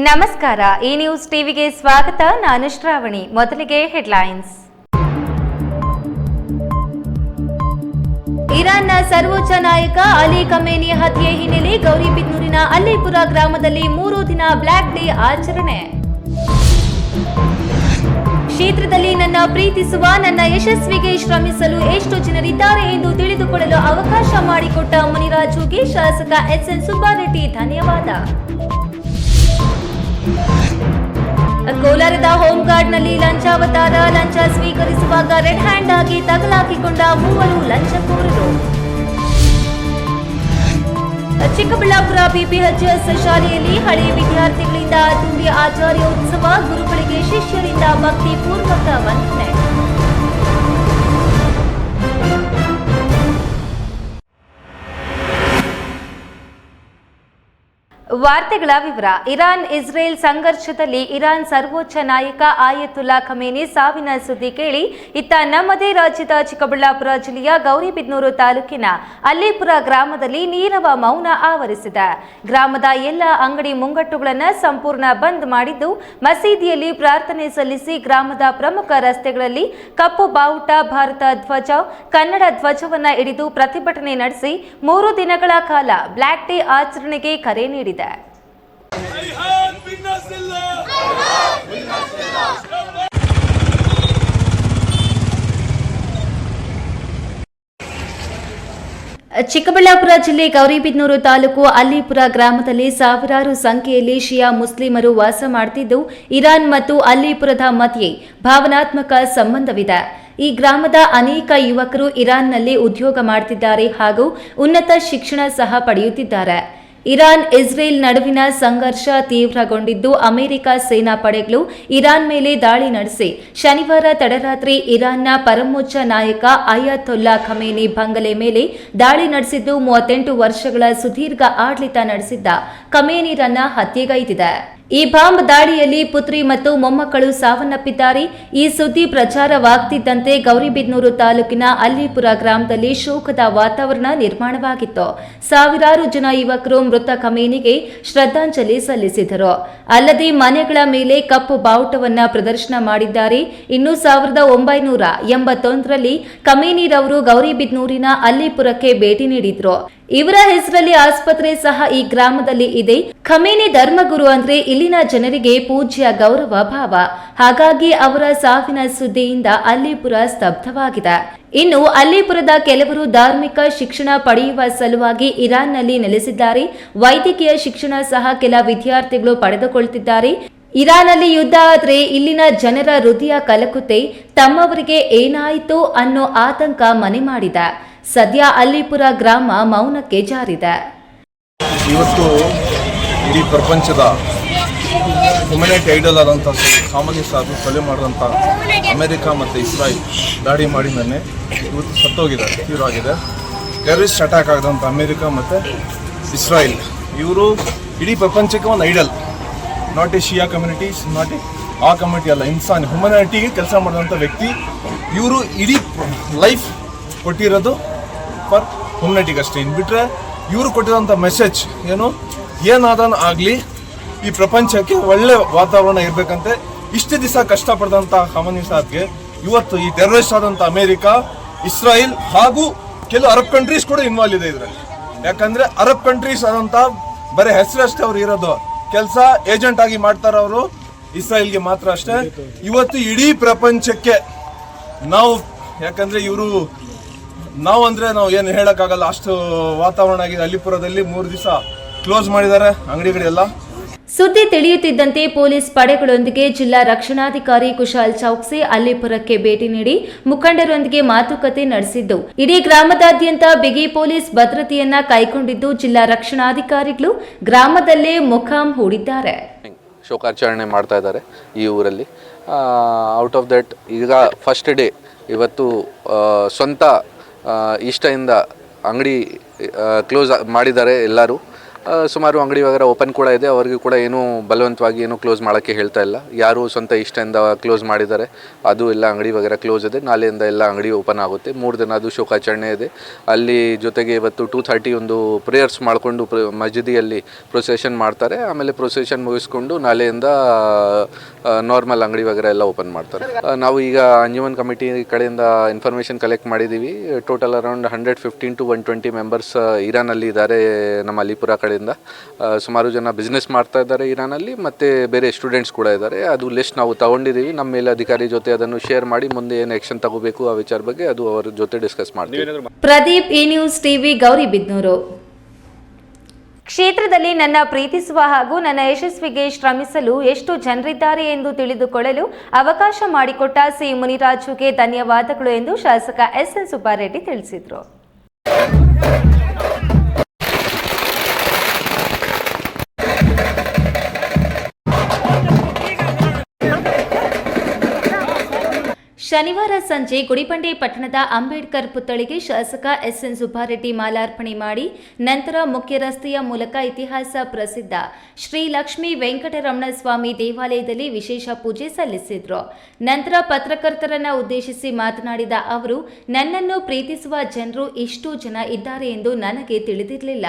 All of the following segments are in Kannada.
ನಮಸ್ಕಾರ. ಈ ನ್ಯೂಸ್ ಟಿವಿಗೆ ಸ್ವಾಗತ. ನಾನು ಶ್ರಾವಣಿ. ಮೊದಲಿಗೆ ಹೆಡ್ಲೈನ್ಸ್. ಇರಾನ್ನ ಸರ್ವೋಚ್ಚ ನಾಯಕ ಅಲಿ ಖಮೇನಿ ಹತ್ಯೆ ಹಿನ್ನೆಲೆ ಗೌರಿಬಿದನೂರಿನ ಅಲ್ಲಿಪುರ ಗ್ರಾಮದಲ್ಲಿ 3 ದಿನ ಬ್ಲ್ಯಾಕ್ ಡೇ ಆಚರಣೆ. ಕ್ಷೇತ್ರದಲ್ಲಿ ನನ್ನ ಪ್ರೀತಿಸುವ ನನ್ನ ಯಶಸ್ವಿಗೆ ಶ್ರಮಿಸಲು ಎಷ್ಟು ಜನರಿದ್ದಾರೆ ಎಂದು ತಿಳಿದುಕೊಳ್ಳಲು ಅವಕಾಶ ಮಾಡಿಕೊಟ್ಟ ಮುನಿರಾಜುಗೆ ಶಾಸಕ ಎಸ್ಎನ್ ಸುಬ್ಬಾರೆಡ್ಡಿ ಧನ್ಯವಾದ. ಕೋಲಾರದ ಹೋಮ್ ಗಾರ್ಡ್ನಲ್ಲಿ ಲಂಚಾವತಾರ. ಲಂಚ ಸ್ವೀಕರಿಸುವಾಗ ರೆಡ್ ಹ್ಯಾಂಡ್ ಆಗಿ ತಗಲಾಕಿಕೊಂಡ 3 ಲಂಚಕೋರರು. ಚಿಕ್ಕಬಳ್ಳಾಪುರ ಬಿಪಿಎಚ್ಎಸ್ ಶಾಲೆಯಲ್ಲಿ ಹಳೆಯ ವಿದ್ಯಾರ್ಥಿಗಳಿಂದ ತುಂಬಿ ಆಚಾರ್ಯೋತ್ಸವ. ಗುರುಗಳಿಗೆ ಶಿಷ್ಯರಿಂದ ಭಕ್ತಿಪೂರ್ವಕ ವಂದನೆ. ವಾರ್ತೆಗಳ ವಿವರ. ಇರಾನ್ ಇಸ್ರೇಲ್ ಸಂಘರ್ಷದಲ್ಲಿ ಇರಾನ್ ಸರ್ವೋಚ್ಚ ನಾಯಕ ಆಯತುಲ್ಲಾ ಖಮೇನಿ ಸಾವಿನ ಸುದ್ದಿ ಕೇಳಿ ಇತ್ತ ನಮ್ಮದೇ ರಾಜ್ಯದ ಚಿಕ್ಕಬಳ್ಳಾಪುರ ಜಿಲ್ಲೆಯ ಗೌರಿಬಿದನೂರು ತಾಲೂಕಿನ ಅಲ್ಲಿಪುರ ಗ್ರಾಮದಲ್ಲಿ ನೀರವ ಮೌನ ಆವರಿಸಿದೆ. ಗ್ರಾಮದ ಎಲ್ಲ ಅಂಗಡಿ ಮುಂಗಟ್ಟುಗಳನ್ನು ಸಂಪೂರ್ಣ ಬಂದ್ ಮಾಡಿದ್ದು, ಮಸೀದಿಯಲ್ಲಿ ಪ್ರಾರ್ಥನೆ ಸಲ್ಲಿಸಿ ಗ್ರಾಮದ ಪ್ರಮುಖ ರಸ್ತೆಗಳಲ್ಲಿ ಕಪ್ಪು ಬಾವುಟ, ಭಾರತ ಧ್ವಜ, ಕನ್ನಡ ಧ್ವಜವನ್ನ ಹಿಡಿದು ಪ್ರತಿಭಟನೆ ನಡೆಸಿ 3 ದಿನಗಳ ಕಾಲ ಬ್ಲ್ಯಾಕ್ ಡೇ ಆಚರಣೆಗೆ ಕರೆ ನೀಡಿದೆ. ಚಿಕ್ಕಬಳ್ಳಾಪುರ ಜಿಲ್ಲೆ ಗೌರಿಬಿದನೂರು ತಾಲೂಕು ಅಲ್ಲಿಪುರ ಗ್ರಾಮದಲ್ಲಿ ಸಾವಿರಾರು ಸಂಖ್ಯೆಯಲ್ಲಿ ಶಿಯಾ ಮುಸ್ಲಿಮರು ವಾಸ ಮಾಡುತ್ತಿದ್ದು, ಇರಾನ್ ಮತ್ತು ಅಲ್ಲಿಪುರದ ಮಧ್ಯೆ ಭಾವನಾತ್ಮಕ ಸಂಬಂಧವಿದೆ. ಈ ಗ್ರಾಮದ ಅನೇಕ ಯುವಕರು ಇರಾನ್ನಲ್ಲಿ ಉದ್ಯೋಗ ಮಾಡುತ್ತಿದ್ದಾರೆ ಹಾಗೂ ಉನ್ನತ ಶಿಕ್ಷಣ ಸಹ ಪಡೆಯುತ್ತಿದ್ದಾರೆ. ಇರಾನ್ ಇಸ್ರೇಲ್ ನಡುವಿನ ಸಂಘರ್ಷ ತೀವ್ರಗೊಂಡಿದ್ದು, ಅಮೆರಿಕ ಸೇನಾ ಪಡೆಗಳು ಇರಾನ್ ಮೇಲೆ ದಾಳಿ ನಡೆಸಿ ಶನಿವಾರ ತಡರಾತ್ರಿ ಇರಾನ್ನ ಪರಮೋಚ್ಚ ನಾಯಕ ಅಯತೊಲ್ಲಾ ಖಮೇನಿ ಬಂಗಲೆ ಮೇಲೆ ದಾಳಿ ನಡೆಸಿದ್ದು, 38 ವರ್ಷಗಳ ಸುದೀರ್ಘ ಆಡಳಿತ ನಡೆಸಿದ್ದ ಖಮೇನಿರನ್ನ ಹತ್ಯೆಗೈದಿದೆ. ಈ ಬಾಂಬ್ ದಾಳಿಯಲ್ಲಿ ಪುತ್ರಿ ಮತ್ತು ಮೊಮ್ಮಕ್ಕಳು ಸಾವನ್ನಪ್ಪಿದ್ದಾರೆ. ಈ ಸುದ್ದಿ ಪ್ರಚಾರವಾಗುತ್ತಿದ್ದಂತೆ ಗೌರಿಬಿದನೂರು ತಾಲೂಕಿನ ಅಲ್ಲಿಪುರ ಗ್ರಾಮದಲ್ಲಿ ಶೋಕದ ವಾತಾವರಣ ನಿರ್ಮಾಣವಾಗಿತ್ತು. ಸಾವಿರಾರು ಜನ ಯುವಕರು ಮೃತ ಖಮೇನಿಗೆ ಶ್ರದ್ಧಾಂಜಲಿ ಸಲ್ಲಿಸಿದರು. ಅಲ್ಲದೆ ಮನೆಗಳ ಮೇಲೆ ಕಪ್ಪು ಬಾವುಟವನ್ನ ಪ್ರದರ್ಶನ ಮಾಡಿದ್ದಾರೆ. ಇನ್ನು 1981ರಲ್ಲಿ ಖಮೇನಿರವರು ಗೌರಿಬಿದನೂರಿನ ಅಲ್ಲಿಪುರಕ್ಕೆ ಭೇಟಿ ನೀಡಿದ್ರು. ಇವರ ಹೆಸರಲ್ಲಿ ಆಸ್ಪತ್ರೆ ಸಹ ಈ ಗ್ರಾಮದಲ್ಲಿ ಇದೆ. ಖಮೇನಿ ಧರ್ಮಗುರು ಅಂದ್ರೆ ಇಲ್ಲಿನ ಜನರಿಗೆ ಪೂಜ್ಯ ಗೌರವ ಭಾವ. ಹಾಗಾಗಿ ಅವರ ಸಾವಿನ ಸುದ್ದಿಯಿಂದ ಅಲ್ಲಿಪುರ ಸ್ತಬ್ಧವಾಗಿದೆ. ಇನ್ನು ಅಲ್ಲಿಪುರದ ಕೆಲವರು ಧಾರ್ಮಿಕ ಶಿಕ್ಷಣ ಪಡೆಯುವ ಸಲುವಾಗಿ ಇರಾನ್ನಲ್ಲಿ ನೆಲೆಸಿದ್ದಾರೆ. ವೈದ್ಯಕೀಯ ಶಿಕ್ಷಣ ಸಹ ಕೆಲ ವಿದ್ಯಾರ್ಥಿಗಳು ಪಡೆದುಕೊಳ್ಳುತ್ತಿದ್ದಾರೆ. ಇರಾನ್ನಲ್ಲಿ ಯುದ್ಧ ಆದ್ರೆ ಇಲ್ಲಿನ ಜನರ ಹೃದಯ ಕಲಕುತ್ತೆ. ತಮ್ಮವರಿಗೆ ಏನಾಯಿತು ಅನ್ನೋ ಆತಂಕ ಮನೆ ಮಾಡಿದೆ. ಸದ್ಯ ಅಲ್ಲಿಪುರ ಗ್ರಾಮ ಮೌನಕ್ಕೆ ಜಾರಿದೆ. ಇವತ್ತು ಇಡೀ ಪ್ರಪಂಚದ ಹ್ಯುಮನಿಟಿ ಐಡಲ್ ಆದಂಥ ಖಾಮನಿ ಸಾಹೇಬ್ ಕೊಲೆ ಮಾಡಿದಂಥ ಅಮೆರಿಕ ಮತ್ತು ಇಸ್ರಾಯಿಲ್ ದಾಳಿ ಮಾಡಿ ನೆನ್ನೆ ಇವತ್ತು ಸತ್ತೋಗಿದ್ದಾರೆ, ತೀವ್ರವಾಗಿದೆ. ಟೆರರಿಸ್ಟ್ ಅಟ್ಯಾಕ್ ಆಗಿದಂಥ ಅಮೆರಿಕ ಮತ್ತು ಇಸ್ರಾಯಿಲ್ ಇವರು ಇಡೀ ಪ್ರಪಂಚಕ್ಕೆ ಒಂದು idol. Not a Shia communities, not a ಆ ಕಮ್ಯುನಿಟಿ ಅಲ್ಲ, ಇನ್ಸಾನ್ ಹ್ಯುಮನಿಟಿಗೆ ಕೆಲಸ ಮಾಡಿದಂಥ ವ್ಯಕ್ತಿ ಇವರು. ಇಡೀ ಲೈಫ್ ಕೊಟ್ಟಿರೋದು ಫಾರ್ ಹ್ಯುಮನಿಟಿಗೆ ಅಷ್ಟೇ. ಇನ್ನು ಬಿಟ್ಟರೆ ಇವರು ಕೊಟ್ಟಿರೋಂಥ ಮೆಸೇಜ್ ಏನಾದನು ಆಗಲಿ ಈ ಪ್ರಪಂಚಕ್ಕೆ ಒಳ್ಳೆ ವಾತಾವರಣ ಇರಬೇಕಂತೆ ಇಷ್ಟು ದಿವಸ ಕಷ್ಟಪಡಿದಂಥ ಖಮೇನಿ ಸಾಹೇಬ್ಗೆ ಇವತ್ತು ಈ ಟೆರರಿಸ್ಟ್ ಆದಂಥ ಅಮೇರಿಕಾ, ಇಸ್ರಾಯಿಲ್ ಹಾಗೂ ಕೆಲವು ಅರಬ್ ಕಂಟ್ರೀಸ್ ಕೂಡ ಇನ್ವಾಲ್ವ್ ಇದೆ ಇದರಲ್ಲಿ. ಯಾಕಂದರೆ ಅರಬ್ ಕಂಟ್ರೀಸ್ ಆದಂಥ ಬರೀ ಹೆಸರಷ್ಟೇ ಅವ್ರು ಇರೋದು, ಕೆಲಸ ಏಜೆಂಟ್ ಆಗಿ ಮಾಡ್ತಾರೆ ಅವರು ಇಸ್ರಾಯಿಲ್ಗೆ ಮಾತ್ರ ಅಷ್ಟೇ. ಇವತ್ತು ಇಡೀ ಪ್ರಪಂಚಕ್ಕೆ ನಾವು, ಯಾಕಂದರೆ ಇವರು ನಾವು ಏನು ಹೇಳೋಕ್ಕಾಗಲ್ಲ, ಅಷ್ಟು ವಾತಾವರಣ ಆಗಿದೆ. ಅಲ್ಲಿಪುರದಲ್ಲಿ 3 ದಿವಸ ಕ್ಲೋಸ್ ಮಾಡಿದ್ದಾರೆ ಅಂಗಡಿಗಳೆಲ್ಲ. ಸುದ್ದಿ ತಿಳಿಯುತ್ತಿದ್ದಂತೆ ಪೊಲೀಸ್ ಪಡೆಗಳೊಂದಿಗೆ ಜಿಲ್ಲಾ ರಕ್ಷಣಾಧಿಕಾರಿ ಕುಶಾಲ್ ಚೌಕ್ಸಿ ಅಲ್ಲಿಪುರಕ್ಕೆ ಭೇಟಿ ನೀಡಿ ಮುಖಂಡರೊಂದಿಗೆ ಮಾತುಕತೆ ನಡೆಸಿದ್ದು, ಇಡೀ ಗ್ರಾಮದಾದ್ಯಂತ ಬಿಗಿ ಪೊಲೀಸ್ ಭದ್ರತೆಯನ್ನ ಕೈಗೊಂಡಿದ್ದು, ಜಿಲ್ಲಾ ರಕ್ಷಣಾಧಿಕಾರಿಗಳು ಗ್ರಾಮದಲ್ಲೇ ಮುಖಾಂ ಹೂಡಿದ್ದಾರೆ. ಶೋಕಾಚರಣೆ ಮಾಡ್ತಾ ಇದ್ದಾರೆ ಈ ಊರಲ್ಲಿ. ಔಟ್ ಆಫ್ ದಟ್ ಈಗ ಫಸ್ಟ್ ಡೇ ಇವತ್ತು ಸ್ವಂತ ಇಷ್ಟದಿಂದ ಅಂಗಡಿ ಕ್ಲೋಸ್ ಮಾಡಿದ್ದಾರೆ ಎಲ್ಲರೂ. ಸುಮಾರು ಅಂಗಡಿ ವಗैरह ಓಪನ್ ಕೂಡ ಇದೆ. ಅವರಿಗೂ ಕೂಡ ಏನೂ ಬಲವಂತವಾಗಿ ಏನೂ ಕ್ಲೋಸ್ ಮಾಡೋಕ್ಕೆ ಹೇಳ್ತಾ ಇಲ್ಲ. ಯಾರು ಸ್ವಂತ ಇಷ್ಟದಿಂದ ಕ್ಲೋಸ್ ಮಾಡಿದ್ದಾರೆ ಅದು ಎಲ್ಲ ಅಂಗಡಿ ವगैरह ಕ್ಲೋಸ್ ಇದೆ. ನಾಳೆಯಿಂದ ಎಲ್ಲ ಅಂಗಡಿ ಓಪನ್ ಆಗುತ್ತೆ. 3 ದಿನ ಅದು ಶೋಕಾಚರಣೆ ಇದೆ. ಅಲ್ಲಿ ಜೊತೆಗೆ ಇವತ್ತು 2:30 ಒಂದು ಪ್ರೇಯರ್ಸ್ ಮಾಡಿಕೊಂಡು ಮಸ್ಜಿದಿಯಲ್ಲಿ ಪ್ರೊಸೆಷನ್ ಮಾಡ್ತಾರೆ. ಆಮೇಲೆ ಪ್ರೊಸೆಷನ್ ಮುಗಿಸ್ಕೊಂಡು ನಾಳೆಯಿಂದ ನಾರ್ಮಲ್ ಅಂಗಡಿ ವगैरह ಎಲ್ಲ ಓಪನ್ ಮಾಡ್ತಾರೆ. ನಾವು ಈಗ ಅಂಜುಮನ್ ಕಮಿಟಿ ಕಡೆಯಿಂದ ಇನ್ಫಾರ್ಮೇಷನ್ ಕಲೆಕ್ಟ್ ಮಾಡಿದ್ದೀವಿ. ಟೋಟಲ್ ಅರೌಂಡ್ 115 to 120 ಮೆಂಬರ್ಸ್ ಇರಾನಲ್ಲಿ ಇದ್ದಾರೆ. ನಮ್ಮ ಅಲಿಪುರ ಕಡೆಯಿಂದ ಸುಮಾರು ಜನ ಬಿಸ್ನೆಸ್ ಮಾಡ್ತಾ ಇದ್ದಾರೆ ಇರಾನಲ್ಲಿ, ಮತ್ತು ಬೇರೆ ಸ್ಟೂಡೆಂಟ್ಸ್ ಕೂಡ ಇದ್ದಾರೆ. ಅದು ಲಿಸ್ಟ್ ನಾವು ತಗೊಂಡಿದ್ದೀವಿ. ನಮ್ಮ ಮೇಲಧಿಕಾರಿ ಜೊತೆ ಅದನ್ನು ಶೇರ್ ಮಾಡಿ ಮುಂದೆ ಏನು ಆ್ಯಕ್ಷನ್ ತಗೋಬೇಕು ಆ ವಿಚಾರ ಬಗ್ಗೆ ಅದು ಅವರ ಜೊತೆ ಡಿಸ್ಕಸ್ ಮಾಡ್ತೀವಿ. ಪ್ರದೀಪ್, ಈ ನ್ಯೂಸ್ ಟಿವಿ, ಗೌರಿಬಿದನೂರು. ಕ್ಷೇತ್ರದಲ್ಲಿ ನನ್ನ ಪ್ರೀತಿಸುವ ಹಾಗೂ ನನ್ನ ಯಶಸ್ವಿಗೆ ಶ್ರಮಿಸಲು ಎಷ್ಟು ಜನರಿದ್ದಾರೆ ಎಂದು ತಿಳಿದುಕೊಳ್ಳಲು ಅವಕಾಶ ಮಾಡಿಕೊಟ್ಟ ಸಿ ಮುನಿರಾಜುಗೆ ಧನ್ಯವಾದಗಳು ಎಂದು ಶಾಸಕ ಎಸ್ಎನ್ ಸುಬ್ಬಾರೆಡ್ಡಿ ತಿಳಿಸಿದರು. ಶನಿವಾರ ಸಂಜೆ ಗುಡಿಬಂಡೆ ಪಟ್ಟಣದ ಅಂಬೇಡ್ಕರ್ ಪುತ್ಥಳಿಗೆ ಶಾಸಕ ಎಸ್ಎನ್ ಸುಬ್ಬಾರೆಡ್ಡಿ ಮಾಲಾರ್ಪಣೆ ಮಾಡಿ ನಂತರ ಮುಖ್ಯ ರಸ್ತೆಯ ಮೂಲಕ ಇತಿಹಾಸ ಪ್ರಸಿದ್ಧ ಶ್ರೀ ಲಕ್ಷ್ಮೀ ವೆಂಕಟರಮಣ ಸ್ವಾಮಿ ದೇವಾಲಯದಲ್ಲಿ ವಿಶೇಷ ಪೂಜೆ ಸಲ್ಲಿಸಿದರು. ನಂತರ ಪತ್ರಕರ್ತರನ್ನು ಉದ್ದೇಶಿಸಿ ಮಾತನಾಡಿದ ಅವರು, ನನ್ನನ್ನು ಪ್ರೀತಿಸುವ ಜನರು ಇಷ್ಟು ಜನ ಇದ್ದಾರೆ ಎಂದು ನನಗೆ ತಿಳಿದಿರಲಿಲ್ಲ.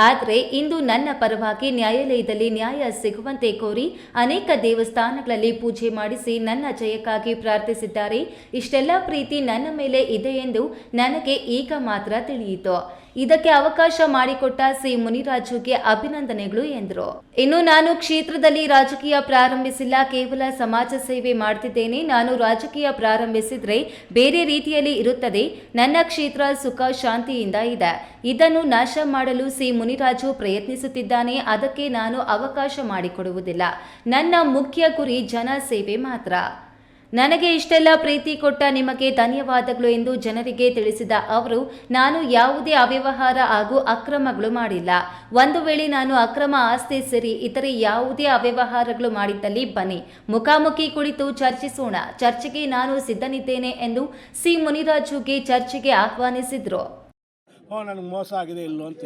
ಆದರೆ ಇಂದು ನನ್ನ ಪರವಾಗಿ ನ್ಯಾಯಾಲಯದಲ್ಲಿ ನ್ಯಾಯ ಸಿಗುವಂತೆ ಕೋರಿ ಅನೇಕ ದೇವಸ್ಥಾನಗಳಲ್ಲಿ ಪೂಜೆ ಮಾಡಿಸಿ ನನ್ನ ಜಯಕ್ಕಾಗಿ ಪ್ರಾರ್ಥಿಸಿದ್ದಾರೆ. ಇಷ್ಟೆಲ್ಲ ಪ್ರೀತಿ ನನ್ನ ಮೇಲೆ ಇದೆ ಎಂದು ನನಗೆ ಈಗ ಮಾತ್ರ ತಿಳಿಯಿತು. ಇದಕ್ಕೆ ಅವಕಾಶ ಮಾಡಿಕೊಟ್ಟ ಸಿ ಮುನಿರಾಜುಗೆ ಅಭಿನಂದನೆಗಳು ಎಂದರು. ಇನ್ನು ನಾನು ಕ್ಷೇತ್ರದಲ್ಲಿ ರಾಜಕೀಯ ಪ್ರಾರಂಭಿಸಿಲ್ಲ, ಕೇವಲ ಸಮಾಜ ಸೇವೆ ಮಾಡ್ತಿದ್ದೇನೆ. ನಾನು ರಾಜಕೀಯ ಪ್ರಾರಂಭಿಸಿದ್ರೆ ಬೇರೆ ರೀತಿಯಲ್ಲಿ ಇರುತ್ತದೆ. ನನ್ನ ಕ್ಷೇತ್ರ ಸುಖ ಶಾಂತಿಯಿಂದ ಇದೆ. ಇದನ್ನು ನಾಶ ಮಾಡಲು ಸಿ ಮುನಿರಾಜು ಪ್ರಯತ್ನಿಸುತ್ತಿದ್ದಾನೆ. ಅದಕ್ಕೆ ನಾನು ಅವಕಾಶ ಮಾಡಿಕೊಡುವುದಿಲ್ಲ. ನನ್ನ ಮುಖ್ಯ ಗುರಿ ಜನ ಸೇವೆ ಮಾತ್ರ. ನನಗೆ ಇಷ್ಟೆಲ್ಲ ಪ್ರೀತಿ ಕೊಟ್ಟ ನಿಮಗೆ ಧನ್ಯವಾದಗಳು ಎಂದು ಜನರಿಗೆ ತಿಳಿಸಿದ ಅವರು, ನಾನು ಯಾವುದೇ ಅವ್ಯವಹಾರ ಹಾಗೂ ಅಕ್ರಮಗಳು ಮಾಡಿಲ್ಲ. ಒಂದು ವೇಳೆ ನಾನು ಅಕ್ರಮ ಆಸ್ತಿ ಸೇರಿ ಇತರೆ ಯಾವುದೇ ಅವ್ಯವಹಾರಗಳು ಮಾಡಿದ್ದಲ್ಲಿ ಬನ್ನಿ, ಮುಖಾಮುಖಿ ಕುಳಿತು ಚರ್ಚಿಸೋಣ. ಚರ್ಚೆಗೆ ನಾನು ಸಿದ್ಧನಿದ್ದೇನೆ ಎಂದು ಸಿ ಮುನಿರಾಜುಗೆ ಚರ್ಚೆಗೆ ಆಹ್ವಾನಿಸಿದರು. ನನಗೆ ಮೋಸ ಆಗಿದೆ ಇಲ್ಲೋ ಅಂತ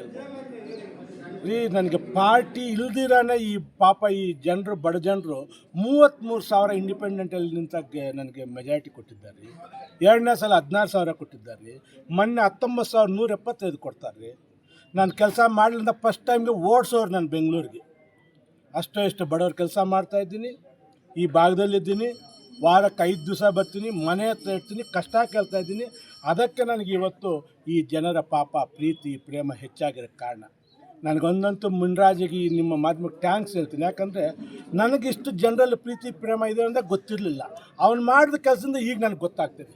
ರೀ, ನನಗೆ ಪಾರ್ಟಿ ಇಲ್ದಿರಾನೆ ಈ ಪಾಪ ಈ ಜನರು, ಬಡ ಜನರು 33,000 ಇಂಡಿಪೆಂಡೆಂಟಲ್ಲಿ ನಿಂತಾಗ ನನಗೆ ಮೆಜಾರಿಟಿ ಕೊಟ್ಟಿದ್ದಾರೆ ರೀ. 2ನೇ ಸಲ 16,000 ಕೊಟ್ಟಿದ್ದಾರೆ ರೀ. ಮೊನ್ನೆ 19,175 ಕೊಡ್ತಾರೆ ರೀ. ನಾನು ಕೆಲಸ ಮಾಡಲಿಂದ ಫಸ್ಟ್ ಟೈಮ್ಗೆ ಓಡಿಸೋರು ನಾನು ಬೆಂಗಳೂರಿಗೆ. ಅಷ್ಟೋ ಇಷ್ಟು ಬಡವ್ರ ಕೆಲಸ ಮಾಡ್ತಾಯಿದ್ದೀನಿ. ಈ ಭಾಗದಲ್ಲಿದ್ದೀನಿ. ವಾರಕ್ಕೆ 5 ದಿವಸ ಬರ್ತೀನಿ, ಮನೆ ಹತ್ರ ಇರ್ತೀನಿ, ಕಷ್ಟ ಕೇಳ್ತಾ ಇದ್ದೀನಿ. ಅದಕ್ಕೆ ನನಗೆ ಇವತ್ತು ಈ ಜನರ ಪಾಪ ಪ್ರೀತಿ ಪ್ರೇಮ ಹೆಚ್ಚಾಗಿರೋಕ್ಕೆ ಕಾರಣ. ನನಗೊಂದಂತೂ ಮುನಿರಾಜಿಗೆ ನಿಮ್ಮ ಮಾಧ್ಯಮಕ್ಕೆ ಥ್ಯಾಂಕ್ಸ್ ಹೇಳ್ತೀನಿ. ಯಾಕಂದರೆ ನನಗಿಷ್ಟು ಜನರಲ್ಲಿ ಪ್ರೀತಿ ಪ್ರೇಮ ಇದೆ ಅಂತ ಗೊತ್ತಿರಲಿಲ್ಲ. ಅವ್ನು ಮಾಡಿದ ಕೆಲಸದಿಂದ ಈಗ ನನಗೆ ಗೊತ್ತಾಗ್ತದೆ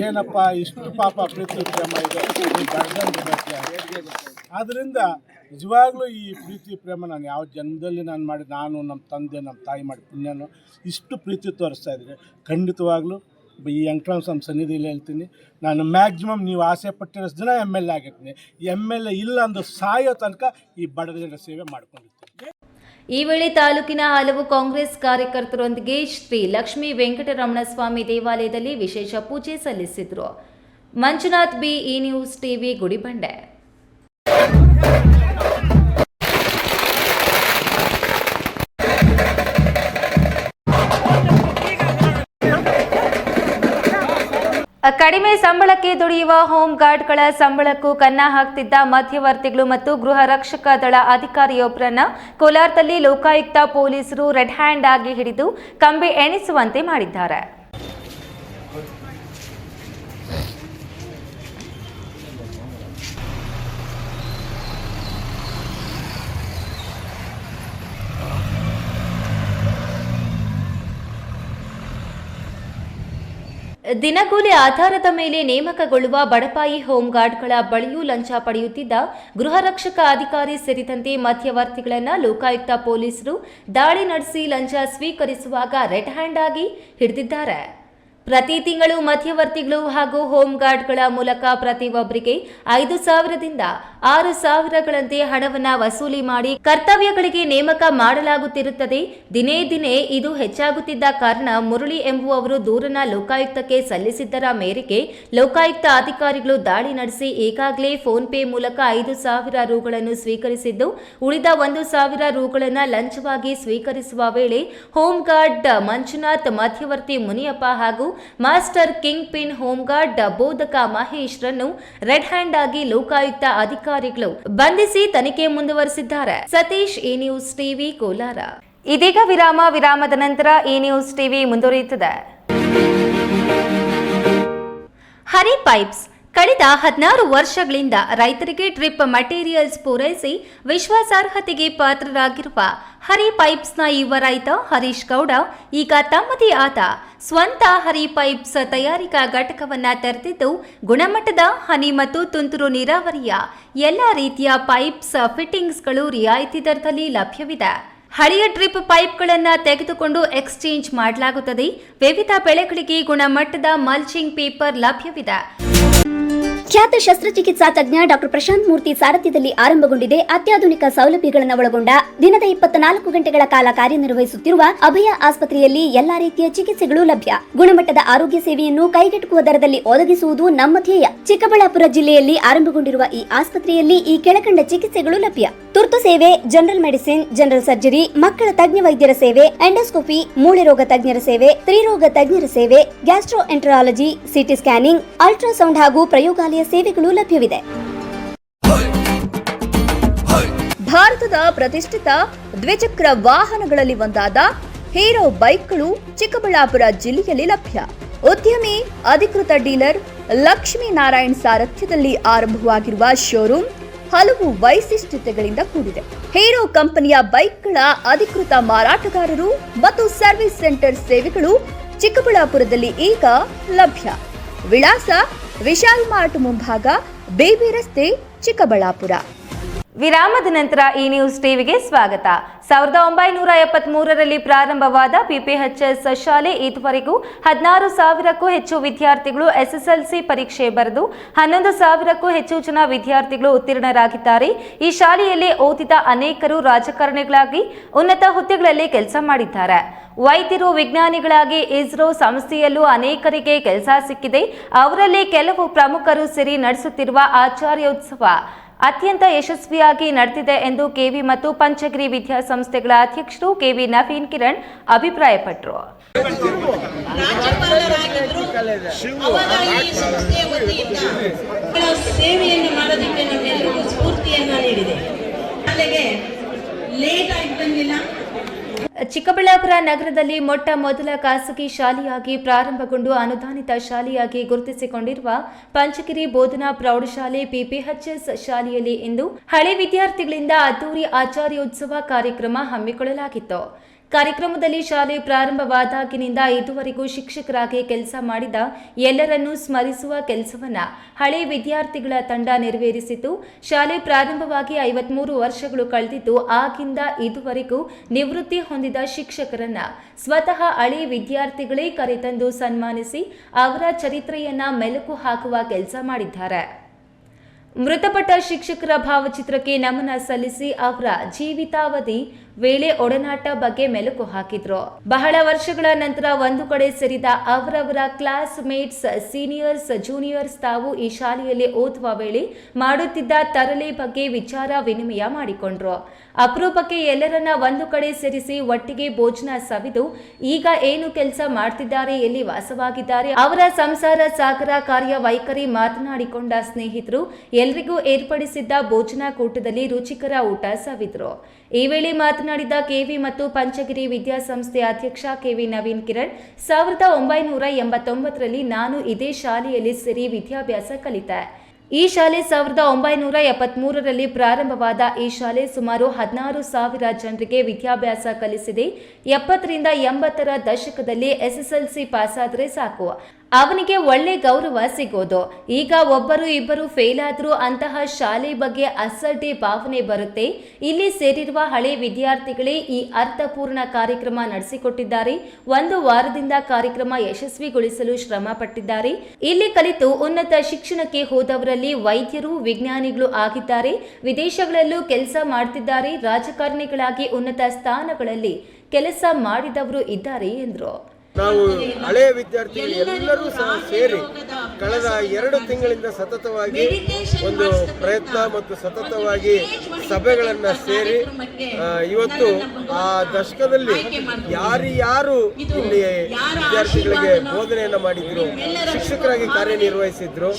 ಏನಪ್ಪ ಇಷ್ಟು ಪಾಪ ಪ್ರೀತಿ ಪ್ರೇಮ ಇದೆ. ಆದ್ದರಿಂದ ನಿಜವಾಗ್ಲೂ ಈ ಪ್ರೀತಿ ಪ್ರೇಮ ನಾನು ಯಾವ ಜನ್ಮದಲ್ಲಿ ನಾನು ನಮ್ಮ ತಂದೆ ನಮ್ಮ ತಾಯಿ ಮಾಡಿ ಪುಣ್ಯನೋ ಇಷ್ಟು ಪ್ರೀತಿ ತೋರಿಸ್ತಾ ಇದ್ದಾರೆ. ಖಂಡಿತವಾಗ್ಲೂ ಈ ವೆಂಕಟರಮಣ ಸನ್ನಿಧಿಯಲ್ಲಿ ಹೇಳ್ತೀನಿ, ನಾನು ಮ್ಯಾಕ್ಸಿಮಮ್ ನೀವು ಆಸೆ ಪಟ್ಟಿರೋಷ್ಟು ದಿನ MLA ಆಗಿರ್ತೀನಿ. MLA ಇಲ್ಲ ಅಂದ್ರೆ ಸಾಯೋ ತನಕ ಈ ಬಡ ಜನರ ಸೇವೆ ಮಾಡ್ಕೊಂಡಿರ್ತೀನಿ. ಈ ವೇಳೆ ತಾಲೂಕಿನ ಹಲವು ಕಾಂಗ್ರೆಸ್ ಕಾರ್ಯಕರ್ತರೊಂದಿಗೆ ಶ್ರೀ ಲಕ್ಷ್ಮೀ ವೆಂಕಟರಮಣ ಸ್ವಾಮಿ ದೇವಾಲಯದಲ್ಲಿ ವಿಶೇಷ ಪೂಜೆ ಸಲ್ಲಿಸಿದರು. ಮಂಜುನಾಥ್ ಬಿ, ಈ ನ್ಯೂಸ್ ಟಿವಿ, ಗುಡಿಬಂಡೆ. ಕಡಿಮೆ ಸಂಬಳಕ್ಕೆ ದುಡಿಯುವ ಹೋಮ್ ಗಾರ್ಡ್ಗಳ ಸಂಬಳಕ್ಕೂ ಕನ್ನ ಹಾಕ್ತಿದ್ದ ಮಧ್ಯವರ್ತಿಗಳು ಮತ್ತು ಗೃಹ ರಕ್ಷಕ ದಳ ಅಧಿಕಾರಿಯೊಬ್ಬರನ್ನ ಕೋಲಾರದಲ್ಲಿ ಲೋಕಾಯುಕ್ತ ಪೊಲೀಸರು ರೆಡ್ ಹ್ಯಾಂಡ್ ಆಗಿ ಹಿಡಿದು ಕಂಬಿ ಎಣಿಸುವಂತೆ ಮಾಡಿದ್ದಾರೆ. ದಿನಗೂಲಿ ಆಧಾರದ ಮೇಲೆ ನೇಮಕಗೊಳ್ಳುವ ಬಡಪಾಯಿ ಹೋಮ್ ಗಾರ್ಡ್ಗಳ ಬಳಿಯೂ ಲಂಚ ಪಡೆಯುತ್ತಿದ್ದ ಗೃಹ ರಕ್ಷಕ ಅಧಿಕಾರಿ ಸೇರಿದಂತೆ ಮಧ್ಯವರ್ತಿಗಳನ್ನು ಲೋಕಾಯುಕ್ತ ಪೊಲೀಸರು ದಾಳಿ ನಡೆಸಿ ಲಂಚ ಸ್ವೀಕರಿಸುವಾಗ ರೆಡ್ ಹ್ಯಾಂಡ್ ಆಗಿ ಹಿಡಿದಿದ್ದಾರೆ. ಪ್ರತಿ ತಿಂಗಳು ಮಧ್ಯವರ್ತಿಗಳು ಹಾಗೂ ಹೋಮ್ ಗಾರ್ಡ್ಗಳ ಮೂಲಕ ಪ್ರತಿಯೊಬ್ಬರಿಗೆ 5,000ದಿಂದ 6,000ಗಳಂತೆ ಹಣವನ್ನ ವಸೂಲಿ ಮಾಡಿ ಕರ್ತವ್ಯಗಳಿಗೆ ನೇಮಕ ಮಾಡಲಾಗುತ್ತಿರುತ್ತದೆ. ದಿನೇ ದಿನೇ ಇದು ಹೆಚ್ಚಾಗುತ್ತಿದ್ದ ಕಾರಣ ಮುರಳಿ ಎಂಬುವವರು ದೂರನ್ನ ಲೋಕಾಯುಕ್ತಕ್ಕೆ ಸಲ್ಲಿಸಿದ್ದರ ಮೇರೆಗೆ ಲೋಕಾಯುಕ್ತ ಅಧಿಕಾರಿಗಳು ದಾಳಿ ನಡೆಸಿ ಈಗಾಗಲೇ ಫೋನ್ ಪೇ ಮೂಲಕ 5,000 ರೂಗಳನ್ನು ಸ್ವೀಕರಿಸಿದ್ದು, ಉಳಿದ 1,000 ರೂಗಳನ್ನು ಲಂಚವಾಗಿ ಸ್ವೀಕರಿಸುವ ವೇಳೆ ಹೋಮ್ ಗಾರ್ಡ್ ಮಂಜುನಾಥ್, ಮಧ್ಯವರ್ತಿ ಮುನಿಯಪ್ಪ ಹಾಗೂ master kingpin home guard ಬೋಧಕ ಮಹೇಶ್ ರನ್ನು ರೆಡ್ ಹ್ಯಾಂಡ್ ಆಗಿ ಲೋಕಾಯುಕ್ತ ಅಧಿಕಾರಿಗಳು ಬಂಧಿಸಿ ತನಿಖೆ ಮುಂದುವರೆಸಿದ್ದಾರೆ. ಸತೀಶ್, ಈ ನ್ಯೂಸ್ ಟಿವಿ, ಕೋಲಾರ. ಇದೀಗ ವಿರಾಮದ ನಂತರ ಈ ನ್ಯೂಸ್ ಟಿವಿ ಮುಂದುವರಿಯುತ್ತದೆ. ಹರಿ ಪೈಪ್ಸ್ ಕಳೆದ 16 ವರ್ಷಗಳಿಂದ ರೈತರಿಗೆ ಡ್ರಿಪ್ ಮಟೀರಿಯಲ್ಸ್ ಪೂರೈಸಿ ವಿಶ್ವಾಸಾರ್ಹತೆಗೆ ಪಾತ್ರರಾಗಿರುವ ಹರಿ ಪೈಪ್ಸ್ನ ಯುವ ರೈತ ಹರೀಶ್ ಗೌಡ ಈಗ ತಮ್ಮದೇ ಆದ ಸ್ವಂತ ಹರಿ ಪೈಪ್ಸ್ ತಯಾರಿಕಾ ಘಟಕವನ್ನ ತೆರೆದಿದ್ದು, ಗುಣಮಟ್ಟದ ಹನಿ ಮತ್ತು ತುಂತುರು ನೀರಾವರಿಯ ಎಲ್ಲ ರೀತಿಯ ಪೈಪ್ಸ್ ಫಿಟ್ಟಿಂಗ್ಸ್ಗಳು ರಿಯಾಯಿತಿ ದರದಲ್ಲಿ ಲಭ್ಯವಿದೆ. ಹಳೆಯ ಡ್ರಿಪ್ ಪೈಪ್ಗಳನ್ನು ತೆಗೆದುಕೊಂಡು ಎಕ್ಸ್ಚೇಂಜ್ ಮಾಡಲಾಗುತ್ತದೆ. ವಿವಿಧ ಬೆಳೆಗಳಿಗೆ ಗುಣಮಟ್ಟದ ಮಲ್ಚಿಂಗ್ ಪೇಪರ್ ಲಭ್ಯವಿದೆ. ಖ್ಯಾತ ಶಸ್ತ್ರಚಿಕಿತ್ಸಾ ತಜ್ಞ ಡಾಕ್ಟರ್ ಪ್ರಶಾಂತ್ ಮೂರ್ತಿ ಸಾರಥ್ಯದಲ್ಲಿ ಆರಂಭಗೊಂಡಿದೆ. ಅತ್ಯಾಧುನಿಕ ಸೌಲಭ್ಯಗಳನ್ನು ಒಳಗೊಂಡ ದಿನದ 24 ಗಂಟೆಗಳ ಕಾಲ ಕಾರ್ಯನಿರ್ವಹಿಸುತ್ತಿರುವ ಅಭಯ ಆಸ್ಪತ್ರೆಯಲ್ಲಿ ಎಲ್ಲಾ ರೀತಿಯ ಚಿಕಿತ್ಸೆಗಳು ಲಭ್ಯ. ಗುಣಮಟ್ಟದ ಆರೋಗ್ಯ ಸೇವೆಯನ್ನು ಕೈಗೆಟುಕುವ ದರದಲ್ಲಿ ಒದಗಿಸುವುದು ನಮ್ಮ ಧ್ಯೇಯ. ಚಿಕ್ಕಬಳ್ಳಾಪುರ ಜಿಲ್ಲೆಯಲ್ಲಿ ಆರಂಭಗೊಂಡಿರುವ ಈ ಆಸ್ಪತ್ರೆಯಲ್ಲಿ ಈ ಕೆಳಕಂಡ ಚಿಕಿತ್ಸೆಗಳು ಲಭ್ಯ: ತುರ್ತು ಸೇವೆ, ಜನರಲ್ ಮೆಡಿಸಿನ್, ಜನರಲ್ ಸರ್ಜರಿ, ಮಕ್ಕಳ ತಜ್ಞ ವೈದ್ಯರ ಸೇವೆ, ಎಂಡೋಸ್ಕೋಪಿ, ಮೂಳೆ ರೋಗ ತಜ್ಞರ ಸೇವೆ, ಸ್ತ್ರೀರೋಗ ತಜ್ಞರ ಸೇವೆ, gastro enterology, CT scanning, ultrasound ಹಾಗೂ ಪ್ರಯೋಗಾಲಯ ಸೇವೆಗಳು ಲಭ್ಯವಿದೆ. ಭಾರತದ ಪ್ರತಿಷ್ಠಿತ ದ್ವಿಚಕ್ರ ವಾಹನಗಳಲ್ಲಿ ಒಂದಾದ ಹೀರೋ ಬೈಕ್ಗಳು ಚಿಕ್ಕಬಳ್ಳಾಪುರ ಜಿಲ್ಲೆಯಲ್ಲಿ ಲಭ್ಯ. ಉದ್ಯಮಿ ಅಧಿಕೃತ ಡೀಲರ್ ಲಕ್ಷ್ಮೀನಾರಾಯಣ್ ಸಾರಥ್ಯದಲ್ಲಿ ಆರಂಭವಾಗಿರುವ ಶೋರೂಮ್ ಹಲವು ವೈಶಿಷ್ಟ್ಯತೆಗಳಿಂದ ಕೂಡಿದೆ. ಹೀರೋ ಕಂಪನಿಯ ಬೈಕ್ಗಳ ಅಧಿಕೃತ ಮಾರಾಟಗಾರರು ಮತ್ತು ಸರ್ವಿಸ್ ಸೆಂಟರ್ ಸೇವೆಗಳು ಚಿಕ್ಕಬಳ್ಳಾಪುರದಲ್ಲಿ ಈಗ ಲಭ್ಯ. ವಿಳಾಸ: ವಿಶಾಲ್ ಮಾರ್ಟ್ ಮುಂಭಾಗ, ಬೇಬಿ ರಸ್ತೆ, ಚಿಕ್ಕಬಳ್ಳಾಪುರ. ವಿರಾಮದ ನಂತರ ಈ ನ್ಯೂಸ್ ಟಿವಿಗೆ ಸ್ವಾಗತ. 1973ರಲ್ಲಿ ಪ್ರಾರಂಭವಾದ ಪಿಪಿಎಚ್ಎಸ್ ಶಾಲೆ ಇದುವರೆಗೂ 16,000ಕ್ಕೂ ಹೆಚ್ಚು ವಿದ್ಯಾರ್ಥಿಗಳು ಎಸ್ಎಸ್ಎಲ್ಸಿ ಪರೀಕ್ಷೆ ಬರೆದು 11,000ಕ್ಕೂ ಹೆಚ್ಚು ಜನ ವಿದ್ಯಾರ್ಥಿಗಳು ಉತ್ತೀರ್ಣರಾಗಿದ್ದಾರೆ. ಈ ಶಾಲೆಯಲ್ಲಿ ಓದಿದ ಅನೇಕರು ರಾಜಕಾರಣಿಗಳಾಗಿ ಉನ್ನತ ಹುದ್ದೆಗಳಲ್ಲಿ ಕೆಲಸ ಮಾಡಿದ್ದಾರೆ. ವೈದ್ಯರು, ವಿಜ್ಞಾನಿಗಳಾಗಿ ಇಸ್ರೋ ಸಂಸ್ಥೆಯಲ್ಲೂ ಅನೇಕರಿಗೆ ಕೆಲಸ ಸಿಕ್ಕಿದೆ. ಅವರಲ್ಲಿ ಕೆಲವು ಪ್ರಮುಖರು ಸೇರಿ ನಡೆಸುತ್ತಿರುವ ಆಚಾರ್ಯೋತ್ಸವ ಅತ್ಯಂತ ಯಶಸ್ವಿಯಾಗಿ ನಡೆದಿದೆ ಎಂದು ಕೆವಿ ಮತ್ತು ಪಂಚಗಿರಿ ವಿದ್ಯಾಸಂಸ್ಥೆಗಳ ಅಧ್ಯಕ್ಷರು ಕೆವಿ ನವೀನ್ ಕಿರಣ್ ಅಭಿಪ್ರಾಯಪಟ್ಟರು. ಸೇವೆಯನ್ನು ಮಾಡೋದಕ್ಕೆ ನಮ್ಮೆಲ್ಲರಿಗೂ ಸ್ಫೂರ್ತಿಯನ್ನ ನೀಡಿದೆ. ಲೇಟ್ ಆಗಿ ಬಂದಿಲ್ಲ. ಚಿಕ್ಕಬಳ್ಳಾಪುರ ನಗರದಲ್ಲಿ ಮೊಟ್ಟ ಮೊದಲ ಖಾಸಗಿ ಶಾಲೆಯಾಗಿ ಪ್ರಾರಂಭಗೊಂಡು ಅನುದಾನಿತ ಶಾಲೆಯಾಗಿ ಗುರುತಿಸಿಕೊಂಡಿರುವ ಪಂಚಗಿರಿ ಬೋಧನಾ ಪ್ರೌಢಶಾಲೆ ಪಿಪಿಎಚ್ಎಸ್ ಶಾಲೆಯಲ್ಲಿ ಇಂದು ಹಳೆ ವಿದ್ಯಾರ್ಥಿಗಳಿಂದ ಅದ್ದೂರಿ ಆಚಾರ್ಯೋತ್ಸವ ಕಾರ್ಯಕ್ರಮ ಹಮ್ಮಿಕೊಳ್ಳಲಾಗಿತ್ತು. ಕಾರ್ಯಕ್ರಮದಲ್ಲಿ ಶಾಲೆ ಪ್ರಾರಂಭವಾದಾಗಿನಿಂದ ಇದುವರೆಗೂ ಶಿಕ್ಷಕರಾಗಿ ಕೆಲಸ ಮಾಡಿದ ಎಲ್ಲರನ್ನೂ ಸ್ಮರಿಸುವ ಕೆಲಸವನ್ನ ಹಳೆ ವಿದ್ಯಾರ್ಥಿಗಳ ತಂಡ ನೆರವೇರಿಸಿತು. ಶಾಲೆ ಪ್ರಾರಂಭವಾಗಿ 53 ವರ್ಷಗಳು ಕಳೆದಿದ್ದು, ಆಗಿಂದ ಇದುವರೆಗೂ ನಿವೃತ್ತಿ ಹೊಂದಿದ ಶಿಕ್ಷಕರನ್ನ ಸ್ವತಃ ಹಳೆ ವಿದ್ಯಾರ್ಥಿಗಳೇ ಕರೆತಂದು ಸನ್ಮಾನಿಸಿ ಅವರ ಚರಿತ್ರೆಯನ್ನ ಮೆಲುಕು ಹಾಕುವ ಕೆಲಸ ಮಾಡಿದ್ದಾರೆ. ಮೃತಪಟ್ಟ ಶಿಕ್ಷಕರ ಭಾವಚಿತ್ರಕ್ಕೆ ನಮನ ಸಲ್ಲಿಸಿ ಅವರ ಜೀವಿತಾವಧಿ ವೇಳೆ ಒಡನಾಟ ಬಗ್ಗೆ ಮೆಲುಕು ಹಾಕಿದ್ರು. ಬಹಳ ವರ್ಷಗಳ ನಂತರ ಒಂದು ಕಡೆ ಸೇರಿದ ಅವರವರ ಕ್ಲಾಸ್ ಮೇಟ್ಸ್, ಸೀನಿಯರ್ಸ್, ಜೂನಿಯರ್ಸ್ ತಾವು ಈ ಶಾಲೆಯಲ್ಲಿ ಓದುವ ವೇಳೆ ಮಾಡುತ್ತಿದ್ದ ತರಲೆ ಬಗ್ಗೆ ವಿಚಾರ ವಿನಿಮಯ ಮಾಡಿಕೊಂಡ್ರು. ಅಪರೂಪಕ್ಕೆ ಎಲ್ಲರನ್ನ ಒಂದು ಕಡೆ ಸೇರಿಸಿ ಒಟ್ಟಿಗೆ ಭೋಜನ ಸವಿದು ಈಗ ಏನು ಕೆಲಸ ಮಾಡ್ತಿದ್ದಾರೆ, ಎಲ್ಲಿ ವಾಸವಾಗಿದ್ದಾರೆ, ಅವರ ಸಂಸಾರ ಸಾಗರ ಕಾರ್ಯ ವೈಖರಿ ಮಾತನಾಡಿಕೊಂಡ ಸ್ನೇಹಿತರು ಎಲ್ರಿಗೂ ಏರ್ಪಡಿಸಿದ್ದ ಭೋಜನ ಕೂಟದಲ್ಲಿ ರುಚಿಕರ ಊಟ ಸವಿದ್ರು. ಈ ವೇಳೆ ಮಾತನಾಡಿದ ಕೆವಿ ಮತ್ತು ಪಂಚಗಿರಿ ವಿದ್ಯಾಸಂಸ್ಥೆ ಅಧ್ಯಕ್ಷ ಕೆವಿ ನವೀನ್ ಕಿರಣ್, 1989ರಲ್ಲಿ ನಾನು ಇದೇ ಶಾಲೆಯಲ್ಲಿ ಸೇರಿ ವಿದ್ಯಾಭ್ಯಾಸ ಕಲಿತೆ. ಈ ಶಾಲೆ 1973ರಲ್ಲಿ ಪ್ರಾರಂಭವಾದ ಈ ಶಾಲೆ ಸುಮಾರು 16,000 ಜನರಿಗೆ ವಿದ್ಯಾಭ್ಯಾಸ ಕಲಿಸಿದೆ. 70ರಿಂದ 80ರ ದಶಕದಲ್ಲಿ ಎಸ್ಎಸ್ಎಲ್ಸಿ ಪಾಸಾದರೆ ಸಾಕು, ಅವನಿಗೆ ಒಳ್ಳೆ ಗೌರವ ಸಿಗೋದು. ಈಗ ಒಬ್ಬರು ಇಬ್ಬರು ಫೇಲ್ ಆದ್ರೂ ಅಂತಹ ಶಾಲೆ ಬಗ್ಗೆ ಅಸಡ್ಡೆ ಭಾವನೆ ಬರುತ್ತೆ. ಇಲ್ಲಿ ಸೇರಿರುವ ಹಳೆ ವಿದ್ಯಾರ್ಥಿಗಳೇ ಈ ಅರ್ಥಪೂರ್ಣ ಕಾರ್ಯಕ್ರಮ ನಡೆಸಿಕೊಟ್ಟಿದ್ದಾರೆ. 1 ವಾರದಿಂದ ಕಾರ್ಯಕ್ರಮ ಯಶಸ್ವಿಗೊಳಿಸಲು ಶ್ರಮ ಪಟ್ಟಿದ್ದಾರೆ. ಇಲ್ಲಿ ಕಲಿತು ಉನ್ನತ ಶಿಕ್ಷಣಕ್ಕೆ ಹೋದವರಲ್ಲಿ ವೈದ್ಯರು, ವಿಜ್ಞಾನಿಗಳು ಆಗಿದ್ದಾರೆ. ವಿದೇಶಗಳಲ್ಲೂ ಕೆಲಸ ಮಾಡ್ತಿದ್ದಾರೆ. ರಾಜಕಾರಣಿಗಳಾಗಿ ಉನ್ನತ ಸ್ಥಾನಗಳಲ್ಲಿ ಕೆಲಸ ಮಾಡಿದವರು ಇದ್ದಾರೆ ಎಂದರು. ನಾವು ಹಳೆಯ ವಿದ್ಯಾರ್ಥಿಗಳು ಎಲ್ಲರೂ ಸಹ ಸೇರಿ ಕಳೆದ 2 ತಿಂಗಳಿಂದ ಸತತವಾಗಿ ಒಂದು ಪ್ರಯತ್ನ ಮತ್ತು ಸತತವಾಗಿ ಸಭೆಗಳನ್ನು ಸೇರಿ ಇವತ್ತು ಆ ದಶಕದಲ್ಲಿ ಯಾರು ಇಲ್ಲಿ ವಿದ್ಯಾರ್ಥಿಗಳಿಗೆ ಬೋಧನೆಯನ್ನು ಮಾಡಿದ್ರು, ಶಿಕ್ಷಕರಾಗಿ ಕಾರ್ಯನಿರ್ವಹಿಸಿದ್ರು,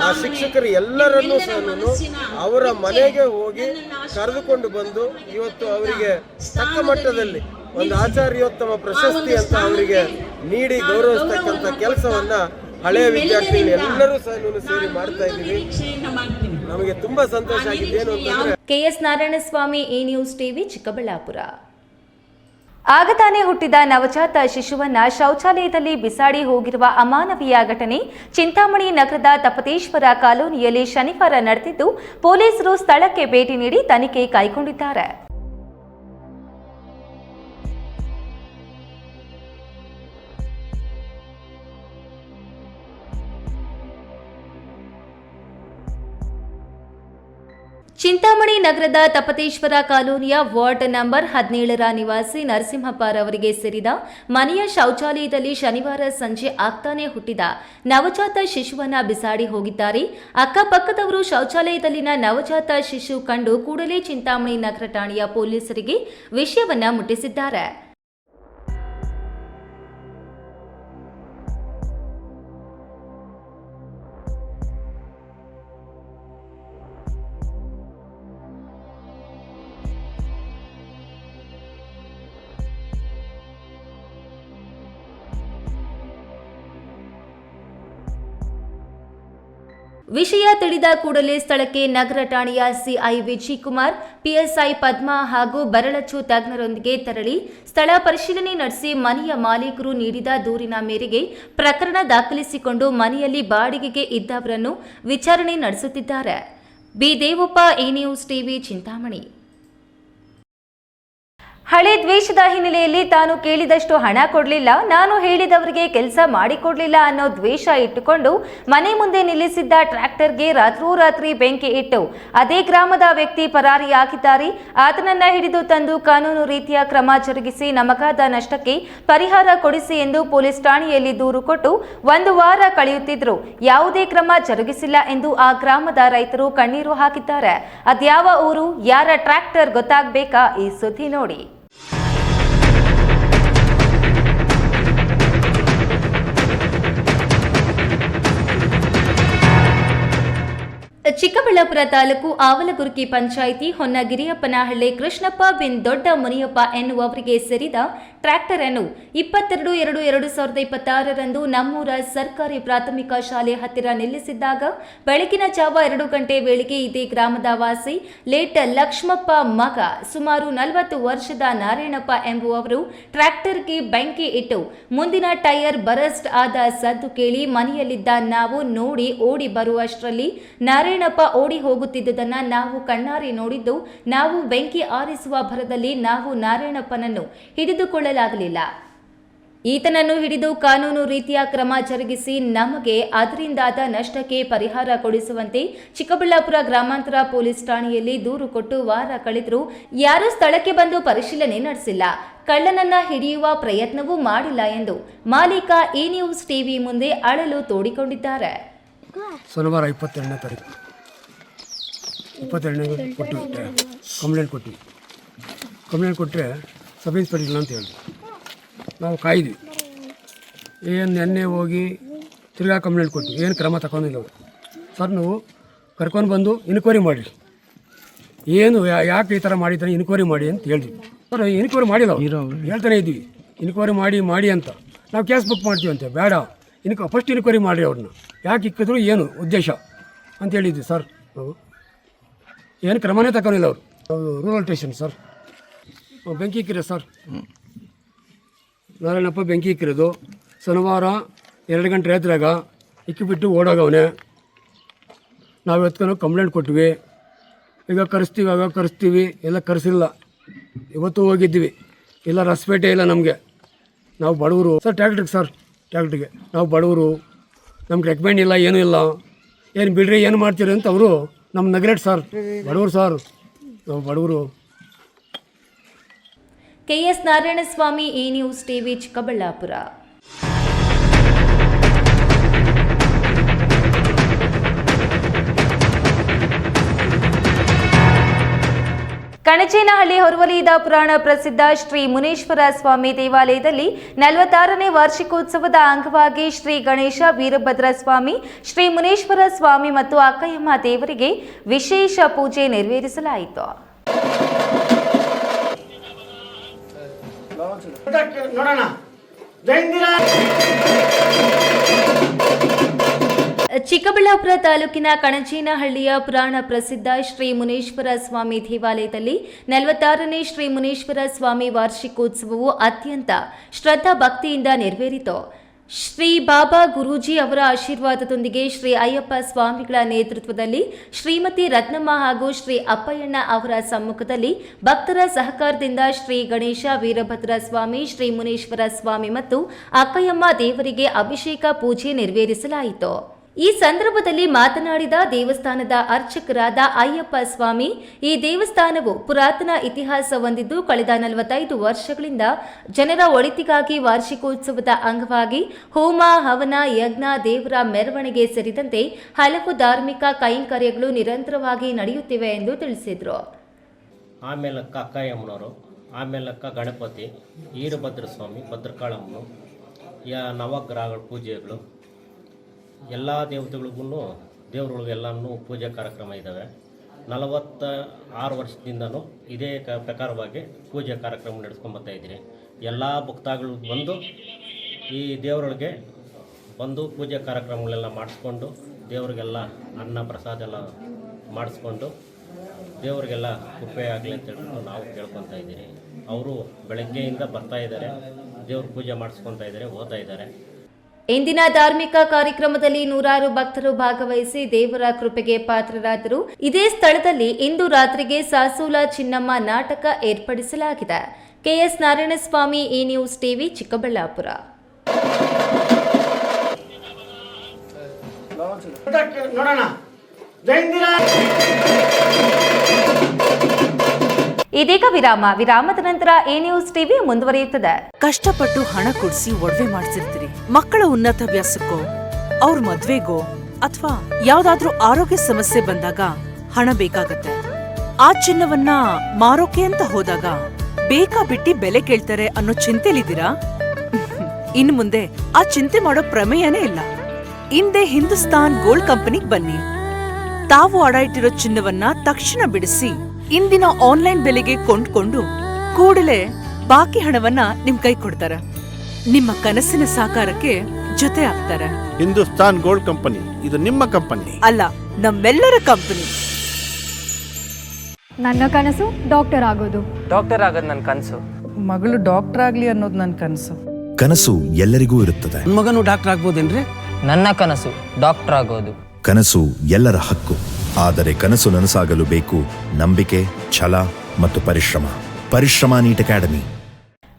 ಆ ಶಿಕ್ಷಕರು ಎಲ್ಲರನ್ನೂ ಸಹ ಅವರ ಮನೆಗೆ ಹೋಗಿ ಕರೆದುಕೊಂಡು ಬಂದು ಇವತ್ತು ಅವರಿಗೆ ತಕ್ಕ ಮಟ್ಟದಲ್ಲಿ ಒಂದು ಆಚಾರ್ಯೋತ್ತಮ ಪ್ರಶಸ್ತಿ ಅಂತ ಅವರಿಗೆ ನೀಡಿ ಗೌರವಿಸ್ತಕ್ಕಂಥ ಕೆಲಸವನ್ನ ಹಳೆಯ ವಿದ್ಯಾರ್ಥಿಗಳು ಎಲ್ಲರೂ ಸಹ ಸೇರಿ ಮಾಡ್ತಾ ಇದ್ದೀವಿ. ನಮಗೆ ತುಂಬಾ ಸಂತೋಷ ಆಗಿದೆ. ಏನು ಅಂತಂದ್ರೆ ಕೆಎಸ್ ನಾರಾಯಣಸ್ವಾಮಿ, ಈ ನ್ಯೂಸ್ ಟಿವಿ, ಚಿಕ್ಕಬಳ್ಳಾಪುರ. ಆಗ ತಾನೇ ಹುಟ್ಟಿದ ನವಜಾತ ಶಿಶುವನ್ನ ಶೌಚಾಲಯದಲ್ಲಿ ಬಿಸಾಡಿ ಹೋಗಿರುವ ಅಮಾನವೀಯ ಘಟನೆ ಚಿಂತಾಮಣಿ ನಗರದ ತಪತೇಶ್ವರ ಕಾಲೋನಿಯಲ್ಲಿ ಶನಿವಾರ ನಡೆದಿದ್ದು, ಪೊಲೀಸರು ಸ್ಥಳಕ್ಕೆ ಭೇಟಿ ನೀಡಿ ತನಿಖೆ ಕೈಗೊಂಡಿದ್ದಾರೆ. ಚಿಂತಾಮಣಿ ನಗರದ ತಪತೇಶ್ವರ ಕಾಲೋನಿಯ ವಾರ್ಡ್ ನಂಬರ್ 17ರ ನಿವಾಸಿ ನರಸಿಂಹಪ್ಪರವರಿಗೆ ಸೇರಿದ ಮನೆಯ ಶೌಚಾಲಯದಲ್ಲಿ ಶನಿವಾರ ಸಂಜೆ ಆಗ್ತಾನೆ ಹುಟ್ಟಿದ ನವಜಾತ ಶಿಶುವನ್ನ ಬಿಸಾಡಿ ಹೋಗಿದ್ದಾರೆ. ಅಕ್ಕಪಕ್ಕದವರು ಶೌಚಾಲಯದಲ್ಲಿನ ನವಜಾತ ಶಿಶು ಕಂಡು ಕೂಡಲೇ ಚಿಂತಾಮಣಿ ನಗರ ಠಾಣೆಯ ಪೊಲೀಸರಿಗೆ ವಿಷಯವನ್ನ ಮುಟ್ಟಿಸಿದ್ದಾರೆ. ವಿಷಯ ತಿಳಿದ ಕೂಡಲೇ ಸ್ಥಳಕ್ಕೆ ನಗರ ಠಾಣೆಯ ಸಿಐ ವಿಜಯಕುಮಾರ್, ಪಿಎಸ್ಐ ಪದ್ಮಾ ಹಾಗೂ ಬೆರಳಚ್ಚು ತಜ್ಞರೊಂದಿಗೆ ತೆರಳಿ ಸ್ಥಳ ಪರಿಶೀಲನೆ ನಡೆಸಿ ಮನೆಯ ಮಾಲೀಕರು ನೀಡಿದ ದೂರಿನ ಮೇರೆಗೆ ಪ್ರಕರಣ ದಾಖಲಿಸಿಕೊಂಡು ಮನೆಯಲ್ಲಿ ಬಾಡಿಗೆಗೆ ಇದ್ದವರನ್ನು ವಿಚಾರಣೆ ನಡೆಸುತ್ತಿದ್ದಾರೆ. ಬಿ ದೇವಪ್ಪ, ಈ ನ್ಯೂಸ್ ಟಿವಿ, ಚಿಂತಾಮಣಿ. ಹಳೆ ದ್ವೇಷದ ಹಿನ್ನೆಲೆಯಲ್ಲಿ ತಾನು ಕೇಳಿದಷ್ಟು ಹಣ ಕೊಡಲಿಲ್ಲ, ನಾನು ಹೇಳಿದವರಿಗೆ ಕೆಲಸ ಮಾಡಿಕೊಡ್ಲಿಲ್ಲ ಅನ್ನೋ ದ್ವೇಷ ಇಟ್ಟುಕೊಂಡು ಮನೆ ಮುಂದೆ ನಿಲ್ಲಿಸಿದ್ದ ಟ್ರ್ಯಾಕ್ಟರ್ಗೆ ರಾತ್ರೋರಾತ್ರಿ ಬೆಂಕಿ ಇಟ್ಟು ಅದೇ ಗ್ರಾಮದ ವ್ಯಕ್ತಿ ಪರಾರಿಯಾಗಿದ್ದಾರೆ. ಆತನನ್ನ ಹಿಡಿದು ತಂದು ಕಾನೂನು ರೀತಿಯ ಕ್ರಮ ಜರುಗಿಸಿ ನಮಗಾದ ನಷ್ಟಕ್ಕೆ ಪರಿಹಾರ ಕೊಡಿಸಿ ಎಂದು ಪೊಲೀಸ್ ಠಾಣೆಯಲ್ಲಿ ದೂರು ಕೊಟ್ಟು 1 ವಾರ ಕಳೆಯುತ್ತಿದ್ರು. ಯಾವುದೇ ಕ್ರಮ ಜರುಗಿಸಿಲ್ಲ ಎಂದು ಆ ಗ್ರಾಮದ ರೈತರು ಕಣ್ಣೀರು ಹಾಕಿದ್ದಾರೆ. ಅದ್ಯಾವ ಊರು, ಯಾರ ಟ್ರ್ಯಾಕ್ಟರ್ ಗೊತ್ತಾಗಬೇಕಾ? ಈ ಸುದ್ದಿ ನೋಡಿ. ಚಿಕ್ಕಬಳ್ಳಾಪುರ ತಾಲೂಕು ಆವಲಗುರ್ಕಿ ಪಂಚಾಯಿತಿ ಹೊನ್ನಗಿರಿಯಪ್ಪನಹಳ್ಳಿ ಕೃಷ್ಣಪ್ಪ ಬಿನ್ ದೊಡ್ಡ ಮುನಿಯಪ್ಪ ಎನ್ನುವವರಿಗೆ ಸೇರಿದ ಟ್ರ್ಯಾಕ್ಟರ್ ಅನ್ನು 22/2/2026ರಂದು ನಮ್ಮೂರ ಸರ್ಕಾರಿ ಪ್ರಾಥಮಿಕ ಶಾಲೆ ಹತ್ತಿರ ನಿಲ್ಲಿಸಿದ್ದಾಗ ಬೆಳಗಿನ ಜಾವ 2 ಗಂಟೆ ವೇಳೆಗೆ ಇದೇ ಗ್ರಾಮದ ವಾಸಿ ಲೇಟ್ ಲಕ್ಷ್ಮಪ್ಪ ಮಗ ಸುಮಾರು 40 ವರ್ಷದ ನಾರಾಯಣಪ್ಪ ಎಂಬುವವರು ಟ್ರ್ಯಾಕ್ಟರ್ಗೆ ಬೆಂಕಿ ಇಟ್ಟು ಮುಂದಿನ ಟೈರ್ ಬರಸ್ಟ್ ಆದ ಸದ್ದು ಕೇಳಿ ಮನೆಯಲ್ಲಿದ್ದ ನಾವು ನೋಡಿ ಓಡಿ ಬರುವಷ್ಟರಲ್ಲಿ ನಾರಾಯಣಪ್ಪ ಓಡಿ ಹೋಗುತ್ತಿದ್ದುದನ್ನ ನಾವು ಕಣ್ಣಾರೆ ನೋಡಿದ್ದು. ನಾವು ಬೆಂಕಿ ಆರಿಸುವ ಭರದಲ್ಲಿ ನಾವು ನಾರಾಯಣಪ್ಪನನ್ನು ಹಿಡಿದುಕೊಳ್ಳಲಾಗಲಿಲ್ಲ. ಈತನನ್ನು ಹಿಡಿದು ಕಾನೂನು ರೀತಿಯ ಕ್ರಮ ಜರುಗಿಸಿ ನಮಗೆ ಅದರಿಂದಾದ ನಷ್ಟಕ್ಕೆ ಪರಿಹಾರ ಕೊಡಿಸುವಂತೆ ಚಿಕ್ಕಬಳ್ಳಾಪುರ ಗ್ರಾಮಾಂತರ ಪೊಲೀಸ್ ಠಾಣೆಯಲ್ಲಿ ದೂರು ಕೊಟ್ಟು ವಾರ ಕಳೆದರೂ ಯಾರೂ ಸ್ಥಳಕ್ಕೆ ಬಂದು ಪರಿಶೀಲನೆ ನಡೆಸಿಲ್ಲ. ಕಳ್ಳನನ್ನ ಹಿಡಿಯುವ ಪ್ರಯತ್ನವೂ ಮಾಡಿಲ್ಲ ಎಂದು ಮಾಲೀಕ ಈ ನ್ಯೂಸ್ ಟಿವಿ ಮುಂದೆ ಅಳಲು ತೋಡಿಕೊಂಡಿದ್ದಾರೆ. ಶನಿವಾರ 22ನೇ ತಾರೀಕು 22ನೇ ಕಂಪ್ಲೇಂಟ್ ಕೊಟ್ಟರೆ ಸಬ್ ಇನ್ಸ್ಪೆಕ್ಟರ್ ಅಂತ ಹೇಳಿದ್ರು. ನಾವು ಕಾಯ್ದ್ವಿ. ಏನು ನೆನ್ನೆ ಹೋಗಿ ತಿರ್ಗಾ ಕಂಪ್ಲೇಂಟ್ ಕೊಟ್ಟು ಏನು ಕ್ರಮ ತಗೊಂಡಿಲ್ಲ ಅವರು. ಸರ್ ನೀವು ಕರ್ಕೊಂಡು ಬಂದು ಇನ್ಕ್ವೈರಿ ಮಾಡಿ, ಏನು ಯಾಕೆ ಈ ಥರ ಮಾಡಿದ್ದಾನೆ ಇನ್ಕ್ವೈರಿ ಮಾಡಿ ಅಂತ ಹೇಳಿದ್ವಿ. ಸರ್ ಇನ್ಕ್ವೈರಿ ಮಾಡಿಲ್ಲ ಹೇಳ್ತಾನೆ ಇದ್ವಿ, ಇನ್ಕ್ವೈರಿ ಮಾಡಿ ಅಂತ. ನಾವು ಕೇಸ್ ಬುಕ್ ಮಾಡ್ತೀವಂತೆ, ಬೇಡ ಫಸ್ಟ್ ಇನ್ಕ್ವೈರಿ ಮಾಡಿರಿ ಅವ್ರನ್ನ, ಯಾಕೆ ಇಕ್ಕಿದ್ರು ಏನು ಉದ್ದೇಶ ಅಂತ ಹೇಳಿದ್ವಿ. ಸರ್ ನಾವು ಏನು ಕ್ರಮನೇ ತಗೊಂಡಿಲ್ಲ ಅವರು. ರೂರಲ್ ಸ್ಟೇಷನ್ ಸರ್, ಬೆಂಕಿ ಇಕ್ಕಿರೋ ಸರ್, ನಾರಾಯಣಪ್ಪ ಬೆಂಕಿ ಇಕ್ಕಿರೋದು ಶನಿವಾರ 2 ಗಂಟೆ ರಾತ್ರಿಯಾಗ ಇಕ್ಕಿಬಿಟ್ಟು ಓಡೋಗವನೆ. ನಾವು ಎತ್ಕೊಂಡು ಕಂಪ್ಲೇಂಟ್ ಕೊಟ್ವಿ. ಈಗ ಕರೆಸ್ತೀವಿ ಎಲ್ಲ ಕರೆಸಿಲ್ಲ. ಇವತ್ತು ಹೋಗಿದ್ವಿ, ಇಲ್ಲ ರಸ್ಪೇಟೆ ಇಲ್ಲ ನಮಗೆ. ನಾವು ಬಡವರು ಸರ್, ಟ್ಯಾಕ್ಟ್ರಿಗೆ ನಾವು ಬಡವರು, ನಮ್ಗೆ ರೆಕಮೆಂಡ್ ಇಲ್ಲ, ಏನೂ ಇಲ್ಲ. ಏನು ಬಿಡ್ರಿ, ಏನು ಮಾಡ್ತೀರಿ ಅಂತ ಅವರು ನಮ್ಮ ನೆಗ್ಲೆಕ್ಟ್ ಸರ್. ಬಡವರು ಸರ್, ನಾವು ಬಡವರು. ಕೆಎಸ್ ನಾರಾಯಣಸ್ವಾಮಿ, ಈ ನ್ಯೂಸ್ ಟಿವಿ, ಚಿಕ್ಕಬಳ್ಳಾಪುರ. ಕಣಚೇನಹಳ್ಳಿ ಹೊರವಲಯದ ಪುರಾಣ ಪ್ರಸಿದ್ಧ ಶ್ರೀ ಮುನೇಶ್ವರ ಸ್ವಾಮಿ ದೇವಾಲಯದಲ್ಲಿ 46ನೇ ವಾರ್ಷಿಕೋತ್ಸವದ ಅಂಗವಾಗಿ ಶ್ರೀ ಗಣೇಶ, ವೀರಭದ್ರ ಸ್ವಾಮಿ, ಶ್ರೀ ಮುನೇಶ್ವರ ಸ್ವಾಮಿ ಮತ್ತು ಅಕ್ಕಯ್ಯಮ್ಮ ದೇವರಿಗೆ ವಿಶೇಷ ಪೂಜೆ ನೆರವೇರಿಸಲಾಯಿತು. ಚಿಕ್ಕಬಳ್ಳಾಪುರ ತಾಲೂಕಿನ ಕಣಚೇನಹಳ್ಳಿಯ ಪುರಾಣ ಪ್ರಸಿದ್ಧ ಶ್ರೀ ಮುನೇಶ್ವರ ಸ್ವಾಮಿ ದೇವಾಲಯದಲ್ಲಿ 46ನೇ ಶ್ರೀ ಮುನೇಶ್ವರ ಸ್ವಾಮಿ ವಾರ್ಷಿಕೋತ್ಸವವು ಅತ್ಯಂತ ಶ್ರದ್ಧಾ ಭಕ್ತಿಯಿಂದ ನೆರವೇರಿತು. ಶ್ರೀ ಬಾಬಾ ಗುರೂಜಿ ಅವರ ಆಶೀರ್ವಾದದೊಂದಿಗೆ ಶ್ರೀ ಅಯ್ಯಪ್ಪ ಸ್ವಾಮಿಗಳ ನೇತೃತ್ವದಲ್ಲಿ ಶ್ರೀಮತಿ ರತ್ನಮ್ಮ ಹಾಗೂ ಶ್ರೀ ಅಪ್ಪಯ್ಯಣ್ಣ ಅವರ ಸಮ್ಮುಖದಲ್ಲಿ ಭಕ್ತರ ಸಹಕಾರದಿಂದ ಶ್ರೀ ಗಣೇಶ, ವೀರಭದ್ರ ಸ್ವಾಮಿ, ಶ್ರೀ ಮುನೇಶ್ವರ ಸ್ವಾಮಿ ಮತ್ತು ಅಕ್ಕಯ್ಯಮ್ಮ ದೇವರಿಗೆ ಅಭಿಷೇಕ ಪೂಜೆ ನೆರವೇರಿಸಲಾಯಿತು. ಈ ಸಂದರ್ಭದಲ್ಲಿ ಮಾತನಾಡಿದ ದೇವಸ್ಥಾನದ ಅರ್ಚಕರಾದ ಅಯ್ಯಪ್ಪ ಸ್ವಾಮಿ, ಈ ದೇವಸ್ಥಾನವು ಪುರಾತನ ಇತಿಹಾಸ ಹೊಂದಿದ್ದು ಕಳೆದ 45 ವರ್ಷಗಳಿಂದ ಜನರ ಒಳಿತಿಗಾಗಿ ವಾರ್ಷಿಕೋತ್ಸವದ ಅಂಗವಾಗಿ ಹೋಮ, ಹವನ, ಯಜ್ಞ, ದೇವರ ಮೆರವಣಿಗೆ ಸೇರಿದಂತೆ ಹಲವು ಧಾರ್ಮಿಕ ಕೈಂಕರ್ಯಗಳು ನಿರಂತರವಾಗಿ ನಡೆಯುತ್ತಿವೆ ಎಂದು ತಿಳಿಸಿದರು. ಆಮೇಲಕ್ಕ ಅಕ್ಕಯ್ಯಮ್ಮನವರು, ಆಮೇಲಕ್ಕ ಗಣಪತಿ, ವೀರಭದ್ರ ಸ್ವಾಮಿ, ಭದ್ರಕಾಳಮ್ಮನು, ನವಗ್ರಹಗಳ ಪೂಜೆಗಳು, ಎಲ್ಲ ದೇವತೆಗಳಿಗೂ ದೇವರುಗಳಿಗೆಲ್ಲನೂ ಪೂಜೆ ಕಾರ್ಯಕ್ರಮ ಇದ್ದಾವೆ. 46 ವರ್ಷದಿಂದನೂ ಇದೇ ಪ್ರಕಾರವಾಗಿ ಪೂಜೆ ಕಾರ್ಯಕ್ರಮ ನಡೆಸ್ಕೊಂಬರ್ತಾ ಇದ್ದೀನಿ. ಎಲ್ಲ ಭಕ್ತಾಗಳು ಬಂದು ಈ ದೇವರುಗಳಿಗೆ ಬಂದು ಪೂಜೆ ಕಾರ್ಯಕ್ರಮಗಳೆಲ್ಲ ಮಾಡಿಸ್ಕೊಂಡು ದೇವರಿಗೆಲ್ಲ ಅನ್ನ ಪ್ರಸಾದ ಎಲ್ಲ ಮಾಡಿಸ್ಕೊಂಡು ದೇವರಿಗೆಲ್ಲ ಕೃಪೆ ಆಗಲಿ ಅಂತ ಹೇಳ್ಬಿಟ್ಟು ನಾವು ಕೇಳ್ಕೊತಾ ಇದ್ದೀರಿ. ಅವರು ಬೆಳಗ್ಗೆಯಿಂದ ಬರ್ತಾ ಇದ್ದಾರೆ, ದೇವ್ರ ಪೂಜೆ ಮಾಡಿಸ್ಕೊತಾ ಇದ್ದಾರೆ, ಓದ್ತಾ ಇದ್ದಾರೆ. ಇಂದಿನ ಧಾರ್ಮಿಕ ಕಾರ್ಯಕ್ರಮದಲ್ಲಿ ನೂರಾರು ಭಕ್ತರು ಭಾಗವಹಿಸಿ ದೇವರ ಕೃಪೆಗೆ ಪಾತ್ರರಾದರು. ಇದೇ ಸ್ಥಳದಲ್ಲಿ ಇಂದು ರಾತ್ರಿಗೆ ಸಾಸೂಲ ಚಿನ್ನಮ್ಮ ನಾಟಕ ಏರ್ಪಡಿಸಲಾಗಿದೆ. ಕೆಎಸ್ ನಾರಾಯಣಸ್ವಾಮಿ, ಈ ನ್ಯೂಸ್ ಟಿವಿ, ಚಿಕ್ಕಬಳ್ಳಾಪುರ. ಇದೀಗ ವಿರಾಮದ ನಂತರ ಈ ನ್ಯೂಸ್ ಟಿವಿ ಮುಂದುವರಿಯುತ್ತದೆ. ಕಷ್ಟಪಟ್ಟು ಹಣ ಕೊಡಿಸಿ ಒಡವೆ ಮಾಡಿಸಿರ್ತೀರಿ. ಮಕ್ಕಳ ಉನ್ನತ ವ್ಯಾಸಕ್ಕೋ, ಅವ್ರ ಮದ್ವೆಗೋ ಅಥವಾ ಯಾವ್ದಾದ್ರೂ ಆರೋಗ್ಯ ಸಮಸ್ಯೆ ಬಂದಾಗ ಹಣ ಬೇಕಾಗತ್ತೆ. ಆ ಚಿನ್ನವನ್ನ ಮಾರೋಕೆ ಅಂತ ಹೋದಾಗ ಬೇಕಾ ಬಿಟ್ಟಿ ಬೆಲೆ ಕೇಳ್ತಾರೆ ಅನ್ನೋ ಚಿಂತೆಲಿದ್ದೀರಾ? ಇನ್ನು ಮುಂದೆ ಆ ಚಿಂತೆ ಮಾಡೋ ಪ್ರಮೇಯನೇ ಇಲ್ಲ. ಹಿಂದೆ ಹಿಂದೂಸ್ತಾನ್ ಗೋಲ್ಡ್ ಕಂಪನಿಗೆ ಬನ್ನಿ. ತಾವು ಅಡ ಇಟ್ಟಿರೋ ಚಿನ್ನವನ್ನ ತಕ್ಷಣ ಬಿಡಿಸಿ ಇಂದಿನ ಆನ್ಲೈನ್ ಬೆಲೆಗೆ ಕೊಂಡ್ಕೊಂಡು ಕೂಡಲೇ ಬಾಕಿ ಹಣವನ್ನ ನಿಮ್ ಕೈ ಕೊಡ್ತಾರ. ನಿಮ್ಮ ಕನಸಿನ ಸಾಕಾರಕ್ಕೆ ಜೊತೆ ಆಗ್ತಾರೆ. ಹಿಂದೂಸ್ತಾನ್ ಗೋಲ್ಡ್ ಕಂಪನಿ, ಇದು ನಿಮ್ಮ ಕಂಪನಿ ಅಲ್ಲ, ನಮ್ಮೆಲ್ಲರ ಕಂಪನಿ. ನನ್ನ ಕನಸು ಡಾಕ್ಟರ್ ಆಗೋದು. ಡಾಕ್ಟರ್ ಆಗೋದು ನನ್ನ ಕನಸು. ಮಗಳು ಡಾಕ್ಟರ್ ಆಗ್ಲಿ ಅನ್ನೋದು ನನ್ನ ಕನಸು. ಕನಸು ಎಲ್ಲರಿಗೂ ಇರುತ್ತದೆ. ಮಗನು ಡಾಕ್ಟರ್ ಆಗ್ಬೋದೇನ್ರಿ? ನನ್ನ ಕನಸು ಡಾಕ್ಟರ್ ಆಗೋದು. ಕನಸು ಎಲ್ಲರ ಹಕ್ಕು. ಆದರೆ ಕನಸು ನನಸಾಗಲು ಬೇಕು ನಂಬಿಕೆ, ಛಲ ಮತ್ತು ಪರಿಶ್ರಮ. Neat academy.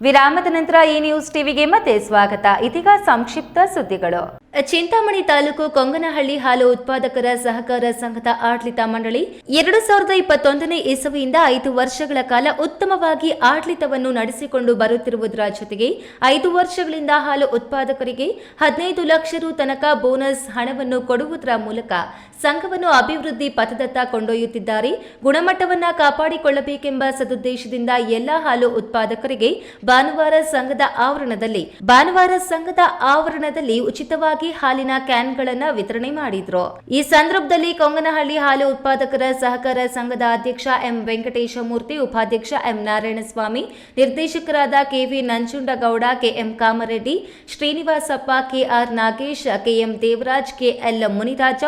ವಿರಾಮದ ನಂತರ ಈ ನ್ಯೂಸ್ ಟಿವಿಗೆ ಮತ್ತೆ ಸ್ವಾಗತ. ಇದೀಗ ಸಂಕ್ಷಿಪ್ತ ಸುದ್ದಿಗಳು. ಚಿಂತಾಮಣಿ ತಾಲೂಕು ಕೊಂಗನಹಳ್ಳಿ ಹಾಲು ಉತ್ಪಾದಕರ ಸಹಕಾರ ಸಂಘದ ಆಡಳಿತ ಮಂಡಳಿ 2021ನೇ ಇಸವಿಯಿಂದ 5 ವರ್ಷಗಳ ಕಾಲ ಉತ್ತಮವಾಗಿ ಆಡಳಿತವನ್ನು ನಡೆಸಿಕೊಂಡು ಬರುತ್ತಿರುವುದರ ಜೊತೆಗೆ 5 ವರ್ಷಗಳಿಂದ ಹಾಲು ಉತ್ಪಾದಕರಿಗೆ 15 ಲಕ್ಷ ರು ತನಕ ಬೋನಸ್ ಹಣವನ್ನು ಕೊಡುವುದರ ಮೂಲಕ ಸಂಘವನ್ನು ಅಭಿವೃದ್ಧಿ ಪಥದತ್ತ ಕೊಂಡೊಯ್ಯುತ್ತಿದ್ದಾರೆ. ಗುಣಮಟ್ಟವನ್ನ ಕಾಪಾಡಿಕೊಳ್ಳಬೇಕೆಂಬ ಸದುದ್ದೇಶದಿಂದ ಎಲ್ಲ ಹಾಲು ಉತ್ಪಾದಕರಿಗೆ ಭಾನುವಾರ ಸಂಘದ ಆವರಣದಲ್ಲಿ ಉಚಿತವಾಗಿ ಹಾಲಿನ ಕ್ಯಾನ್ಗಳನ್ನು ವಿತರಣೆ ಮಾಡಿದ್ರು. ಈ ಸಂದರ್ಭದಲ್ಲಿ ಕೊಂಗನಹಳ್ಳಿ ಹಾಲು ಉತ್ಪಾದಕರ ಸಹಕಾರ ಸಂಘದ ಅಧ್ಯಕ್ಷ ಎಂ ವೆಂಕಟೇಶಮೂರ್ತಿ, ಉಪಾಧ್ಯಕ್ಷ ಎಂ ನಾರಾಯಣಸ್ವಾಮಿ, ನಿರ್ದೇಶಕರಾದ K V Nanjundagowda, K M Kamareddy, Srinivasappa, K R Nagesh, K M Devaraj, K L Muniraja,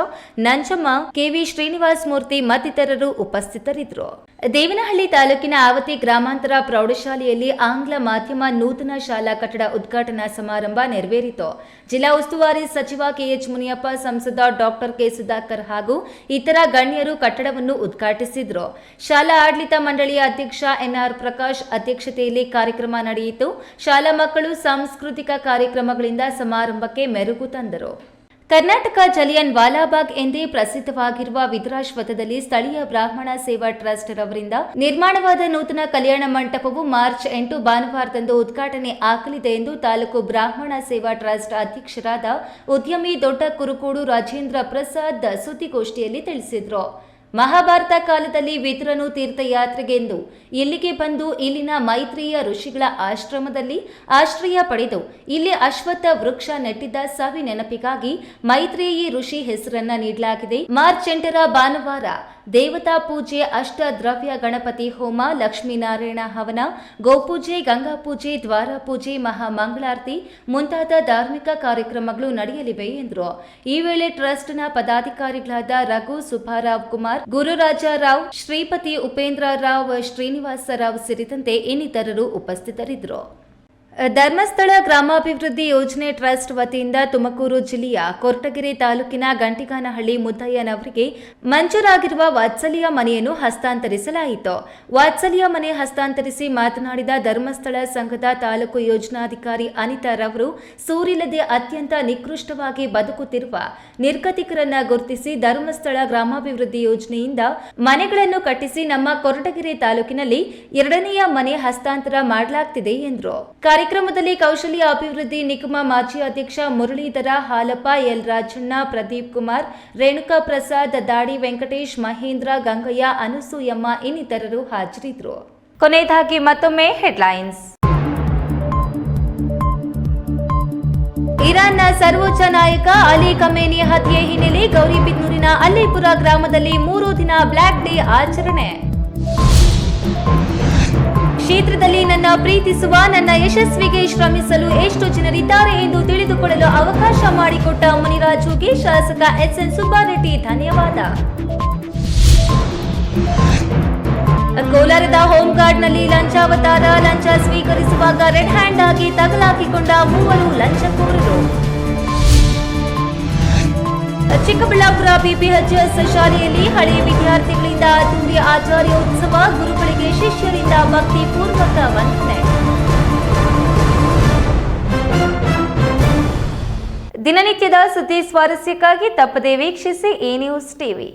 Nanjamma, K V Srinivasa Murthy ಮತ್ತಿತರರು ಉಪಸ್ಥಿತರಿದ್ದರು. ದೇವನಹಳ್ಳಿ ತಾಲೂಕಿನ ಆವತಿ ಗ್ರಾಮಾಂತರ ಪ್ರೌಢಶಾಲೆಯಲ್ಲಿ ಆಂಗ್ಲ ಮಾಧ್ಯಮ ನೂತನ ಶಾಲಾ ಕಟ್ಟಡ ಉದ್ಘಾಟನಾ ಸಮಾರಂಭ ನೆರವೇರಿತು. ಜಿಲ್ಲಾ ಉಸ್ತುವಾರಿ ಸಚಿವ ಕೆಎಚ್ ಮುನಿಯಪ್ಪ, ಸಂಸದ ಡಾಕ್ಟರ್ ಕೆ ಸುಧಾಕರ್ ಹಾಗೂ ಇತರ ಗಣ್ಯರು ಕಟ್ಟಡವನ್ನು ಉದ್ಘಾಟಿಸಿದರು. ಶಾಲಾ ಆಡಳಿತ ಮಂಡಳಿಯ ಅಧ್ಯಕ್ಷ ಎನ್ಆರ್ ಪ್ರಕಾಶ್ ಅಧ್ಯಕ್ಷತೆಯಲ್ಲಿ ಕಾರ್ಯಕ್ರಮ ನಡೆಯಿತು. ಶಾಲಾ ಮಕ್ಕಳು ಸಾಂಸ್ಕೃತಿಕ ಕಾರ್ಯಕ್ರಮಗಳಿಂದ ಸಮಾರಂಭಕ್ಕೆ ಮೆರುಗು ತಂದರು. ಕರ್ನಾಟಕ ಜಲಿಯನ್ ವಾಲಾಬಾಗ್ ಎಂದೇ ಪ್ರಸಿದ್ಧವಾಗಿರುವ ವಿದುರಾಶ್ವತ್ಥದಲ್ಲಿ ಸ್ಥಳೀಯ ಬ್ರಾಹ್ಮಣ ಸೇವಾ ಟ್ರಸ್ಟ್ ರವರಿಂದ ನಿರ್ಮಾಣವಾದ ನೂತನ ಕಲ್ಯಾಣ ಮಂಟಪವು ಮಾರ್ಚ್ 8 ಭಾನುವಾರದಂದು ಉದ್ಘಾಟನೆ ಆಗಲಿದೆ ಎಂದು ತಾಲೂಕು ಬ್ರಾಹ್ಮಣ ಸೇವಾ ಟ್ರಸ್ಟ್ ಅಧ್ಯಕ್ಷರಾದ ಉದ್ಯಮಿ ದೊಡ್ಡ ಕುರುಕೋಡು ರಾಜೇಂದ್ರ ಪ್ರಸಾದ್ ಸುದ್ದಿಗೋಷ್ಠಿಯಲ್ಲಿ ತಿಳಿಸಿದರು. ಮಹಾಭಾರತ ಕಾಲದಲ್ಲಿ ವಿದುರನು ತೀರ್ಥಯಾತ್ರೆಗೆಂದು ಇಲ್ಲಿಗೆ ಬಂದು ಇಲ್ಲಿನ ಮೈತ್ರೇಯ ಋಷಿಗಳ ಆಶ್ರಮದಲ್ಲಿ ಆಶ್ರಯ ಪಡೆದು ಇಲ್ಲಿ ಅಶ್ವತ್ಥ ವೃಕ್ಷ ನೆಟ್ಟಿದ್ದ ಸವಿ ನೆನಪಿಗಾಗಿ ಮೈತ್ರೇಯಿ ಋಷಿ ಹೆಸರನ್ನ ನೀಡಲಾಗಿದೆ. ಮಾರ್ಚ್ 8 ಭಾನುವಾರ ದೇವತಾ ಪೂಜೆ, ಅಷ್ಟದ್ರವ್ಯ ಗಣಪತಿ ಹೋಮ, ಲಕ್ಷ್ಮೀನಾರಾಯಣ ಹವನ, ಗೋಪೂಜೆ, ಗಂಗಾ ಪೂಜೆ, ದ್ವಾರ ಪೂಜೆ, ಮಹಾಮಂಗಳಾರತಿ ಮುಂತಾದ ಧಾರ್ಮಿಕ ಕಾರ್ಯಕ್ರಮಗಳು ನಡೆಯಲಿವೆ ಎಂದರು. ಈ ವೇಳೆ ಟ್ರಸ್ಟ್ನ ಪದಾಧಿಕಾರಿಗಳಾದ ರಘು ಸುಬ್ಬಾರಾವ್ ಕುಮಾರ್, ಗುರುರಾಜರಾವ್, ಶ್ರೀಪತಿ ಉಪೇಂದ್ರ ರಾವ್, ಶ್ರೀನಿವಾಸ ರಾವ್ ಸೇರಿದಂತೆ ಇನ್ನಿತರರು ಉಪಸ್ಥಿತರಿದ್ದರು. ಧರ್ಮಸ್ಥಳ ಗ್ರಾಮಾಭಿವೃದ್ಧಿ ಯೋಜನೆ ಟ್ರಸ್ಟ್ ವತಿಯಿಂದ ತುಮಕೂರು ಜಿಲ್ಲೆಯ ಕೊರಟಗೆರೆ ತಾಲೂಕಿನ ಗಂಟಿಗಾನಹಳ್ಳಿ ಮುದ್ದಯ್ಯನವರಿಗೆ ಮಂಜೂರಾಗಿರುವ ವಾತ್ಸಲ್ಯ ಮನೆಯನ್ನು ಹಸ್ತಾಂತರಿಸಲಾಯಿತು. ವಾತ್ಸಲ್ಯ ಮನೆ ಹಸ್ತಾಂತರಿಸಿ ಮಾತನಾಡಿದ ಧರ್ಮಸ್ಥಳ ಸಂಘದ ತಾಲೂಕು ಯೋಜನಾಧಿಕಾರಿ ಅನಿತಾ ರವರು, ಸೂರಿಲ್ಲದೆ ಅತ್ಯಂತ ನಿಕೃಷ್ಟವಾಗಿ ಬದುಕುತ್ತಿರುವ ನಿರ್ಗತಿಕರನ್ನ ಗುರುತಿಸಿ ಧರ್ಮಸ್ಥಳ ಗ್ರಾಮಾಭಿವೃದ್ಧಿ ಯೋಜನೆಯಿಂದ ಮನೆಗಳನ್ನು ಕಟ್ಟಿಸಿ ನಮ್ಮ ಕೊರಟಗೆರೆ ತಾಲೂಕಿನಲ್ಲಿ 2ನೇ ಮನೆ ಹಸ್ತಾಂತರ ಮಾಡಲಾಗುತ್ತಿದೆ ಎಂದರು. ಕಾರ್ಯಕ್ರಮದಲ್ಲಿ ಕೌಶಲ್ಯ ಅಭಿವೃದ್ಧಿ ನಿಗಮ ಮಾಜಿ ಅಧ್ಯಕ್ಷ ಮುರಳೀಧರ ಹಾಲಪ್ಪ, ಎಲ್ ರಾಜಣ್ಣ, ಪ್ರದೀಪ್ ಕುಮಾರ್, ರೇಣುಕಾ ಪ್ರಸಾದ್, ದಾಡಿ ವೆಂಕಟೇಶ್, ಮಹೇಂದ್ರ, ಗಂಗಯ್ಯ, ಅನಸೂಯಮ್ಮ ಇನ್ನಿತರರು ಹಾಜರಿದ್ದರು. ಕೊನೆಯದಾಗಿ ಮತ್ತೊಮ್ಮೆ ಹೆಡ್ಲೈನ್ಸ್. ಇರಾನ್ನ ಸರ್ವೋಚ್ಚ ನಾಯಕ ಅಲಿ ಖಮೇನಿ ಹತ್ಯೆ ಹಿನ್ನೆಲೆ ಗೌರಿಬಿದನೂರಿನ ಅಲ್ಲಿಪುರ ಗ್ರಾಮದಲ್ಲಿ 3 ದಿನ ಬ್ಲ್ಯಾಕ್ ಡೇ ಆಚರಣೆ. ಕ್ಷೇತ್ರದಲ್ಲಿ ನನ್ನ ಪ್ರೀತಿಸುವ, ನನ್ನ ಯಶಸ್ವಿಗೆ ಶ್ರಮಿಸಲು ಎಷ್ಟು ಜನರಿದ್ದಾರೆ ಎಂದು ತಿಳಿದುಕೊಳ್ಳಲು ಅವಕಾಶ ಮಾಡಿಕೊಟ್ಟ ಮುನಿರಾಜುಗೆ ಶಾಸಕ ಎಸ್ಎನ್ ಸುಬ್ಬಾರೆಡ್ಡಿ ಧನ್ಯವಾದ. ಕೋಲಾರದ ಹೋಮ್ ಗಾರ್ಡ್ನಲ್ಲಿ ಲಂಚಾವತಾರ, ಲಂಚ ಸ್ವೀಕರಿಸುವಾಗ ರೆಡ್ ಹ್ಯಾಂಡ್ ಆಗಿ ತಗಲಾಕಿಕೊಂಡ 3 ಲಂಚಕೋರರು. ಚಿಕ್ಕಬಳ್ಳಾಪುರ ಬಿಪಿಎಚ್ಎಸ್ ಶಾಲೆಯಲ್ಲಿ ಹಳೆಯ ವಿದ್ಯಾರ್ಥಿಗಳಿಂದ ಅದ್ದೂರಿ ಆಚಾರ್ಯೋತ್ಸವ, ಗುರುಗಳಿಗೆ ಶಿಷ್ಯರಿಂದ ಭಕ್ತಿಪೂರ್ವಕ ವಂದನೆ. ದಿನನಿತ್ಯದ ಸುದ್ದಿ ಸ್ವಾರಸ್ಯಕ್ಕಾಗಿ ತಪ್ಪದೇ ವೀಕ್ಷಿಸಿ ಎ ನ್ಯೂಸ್ ಟಿವಿ.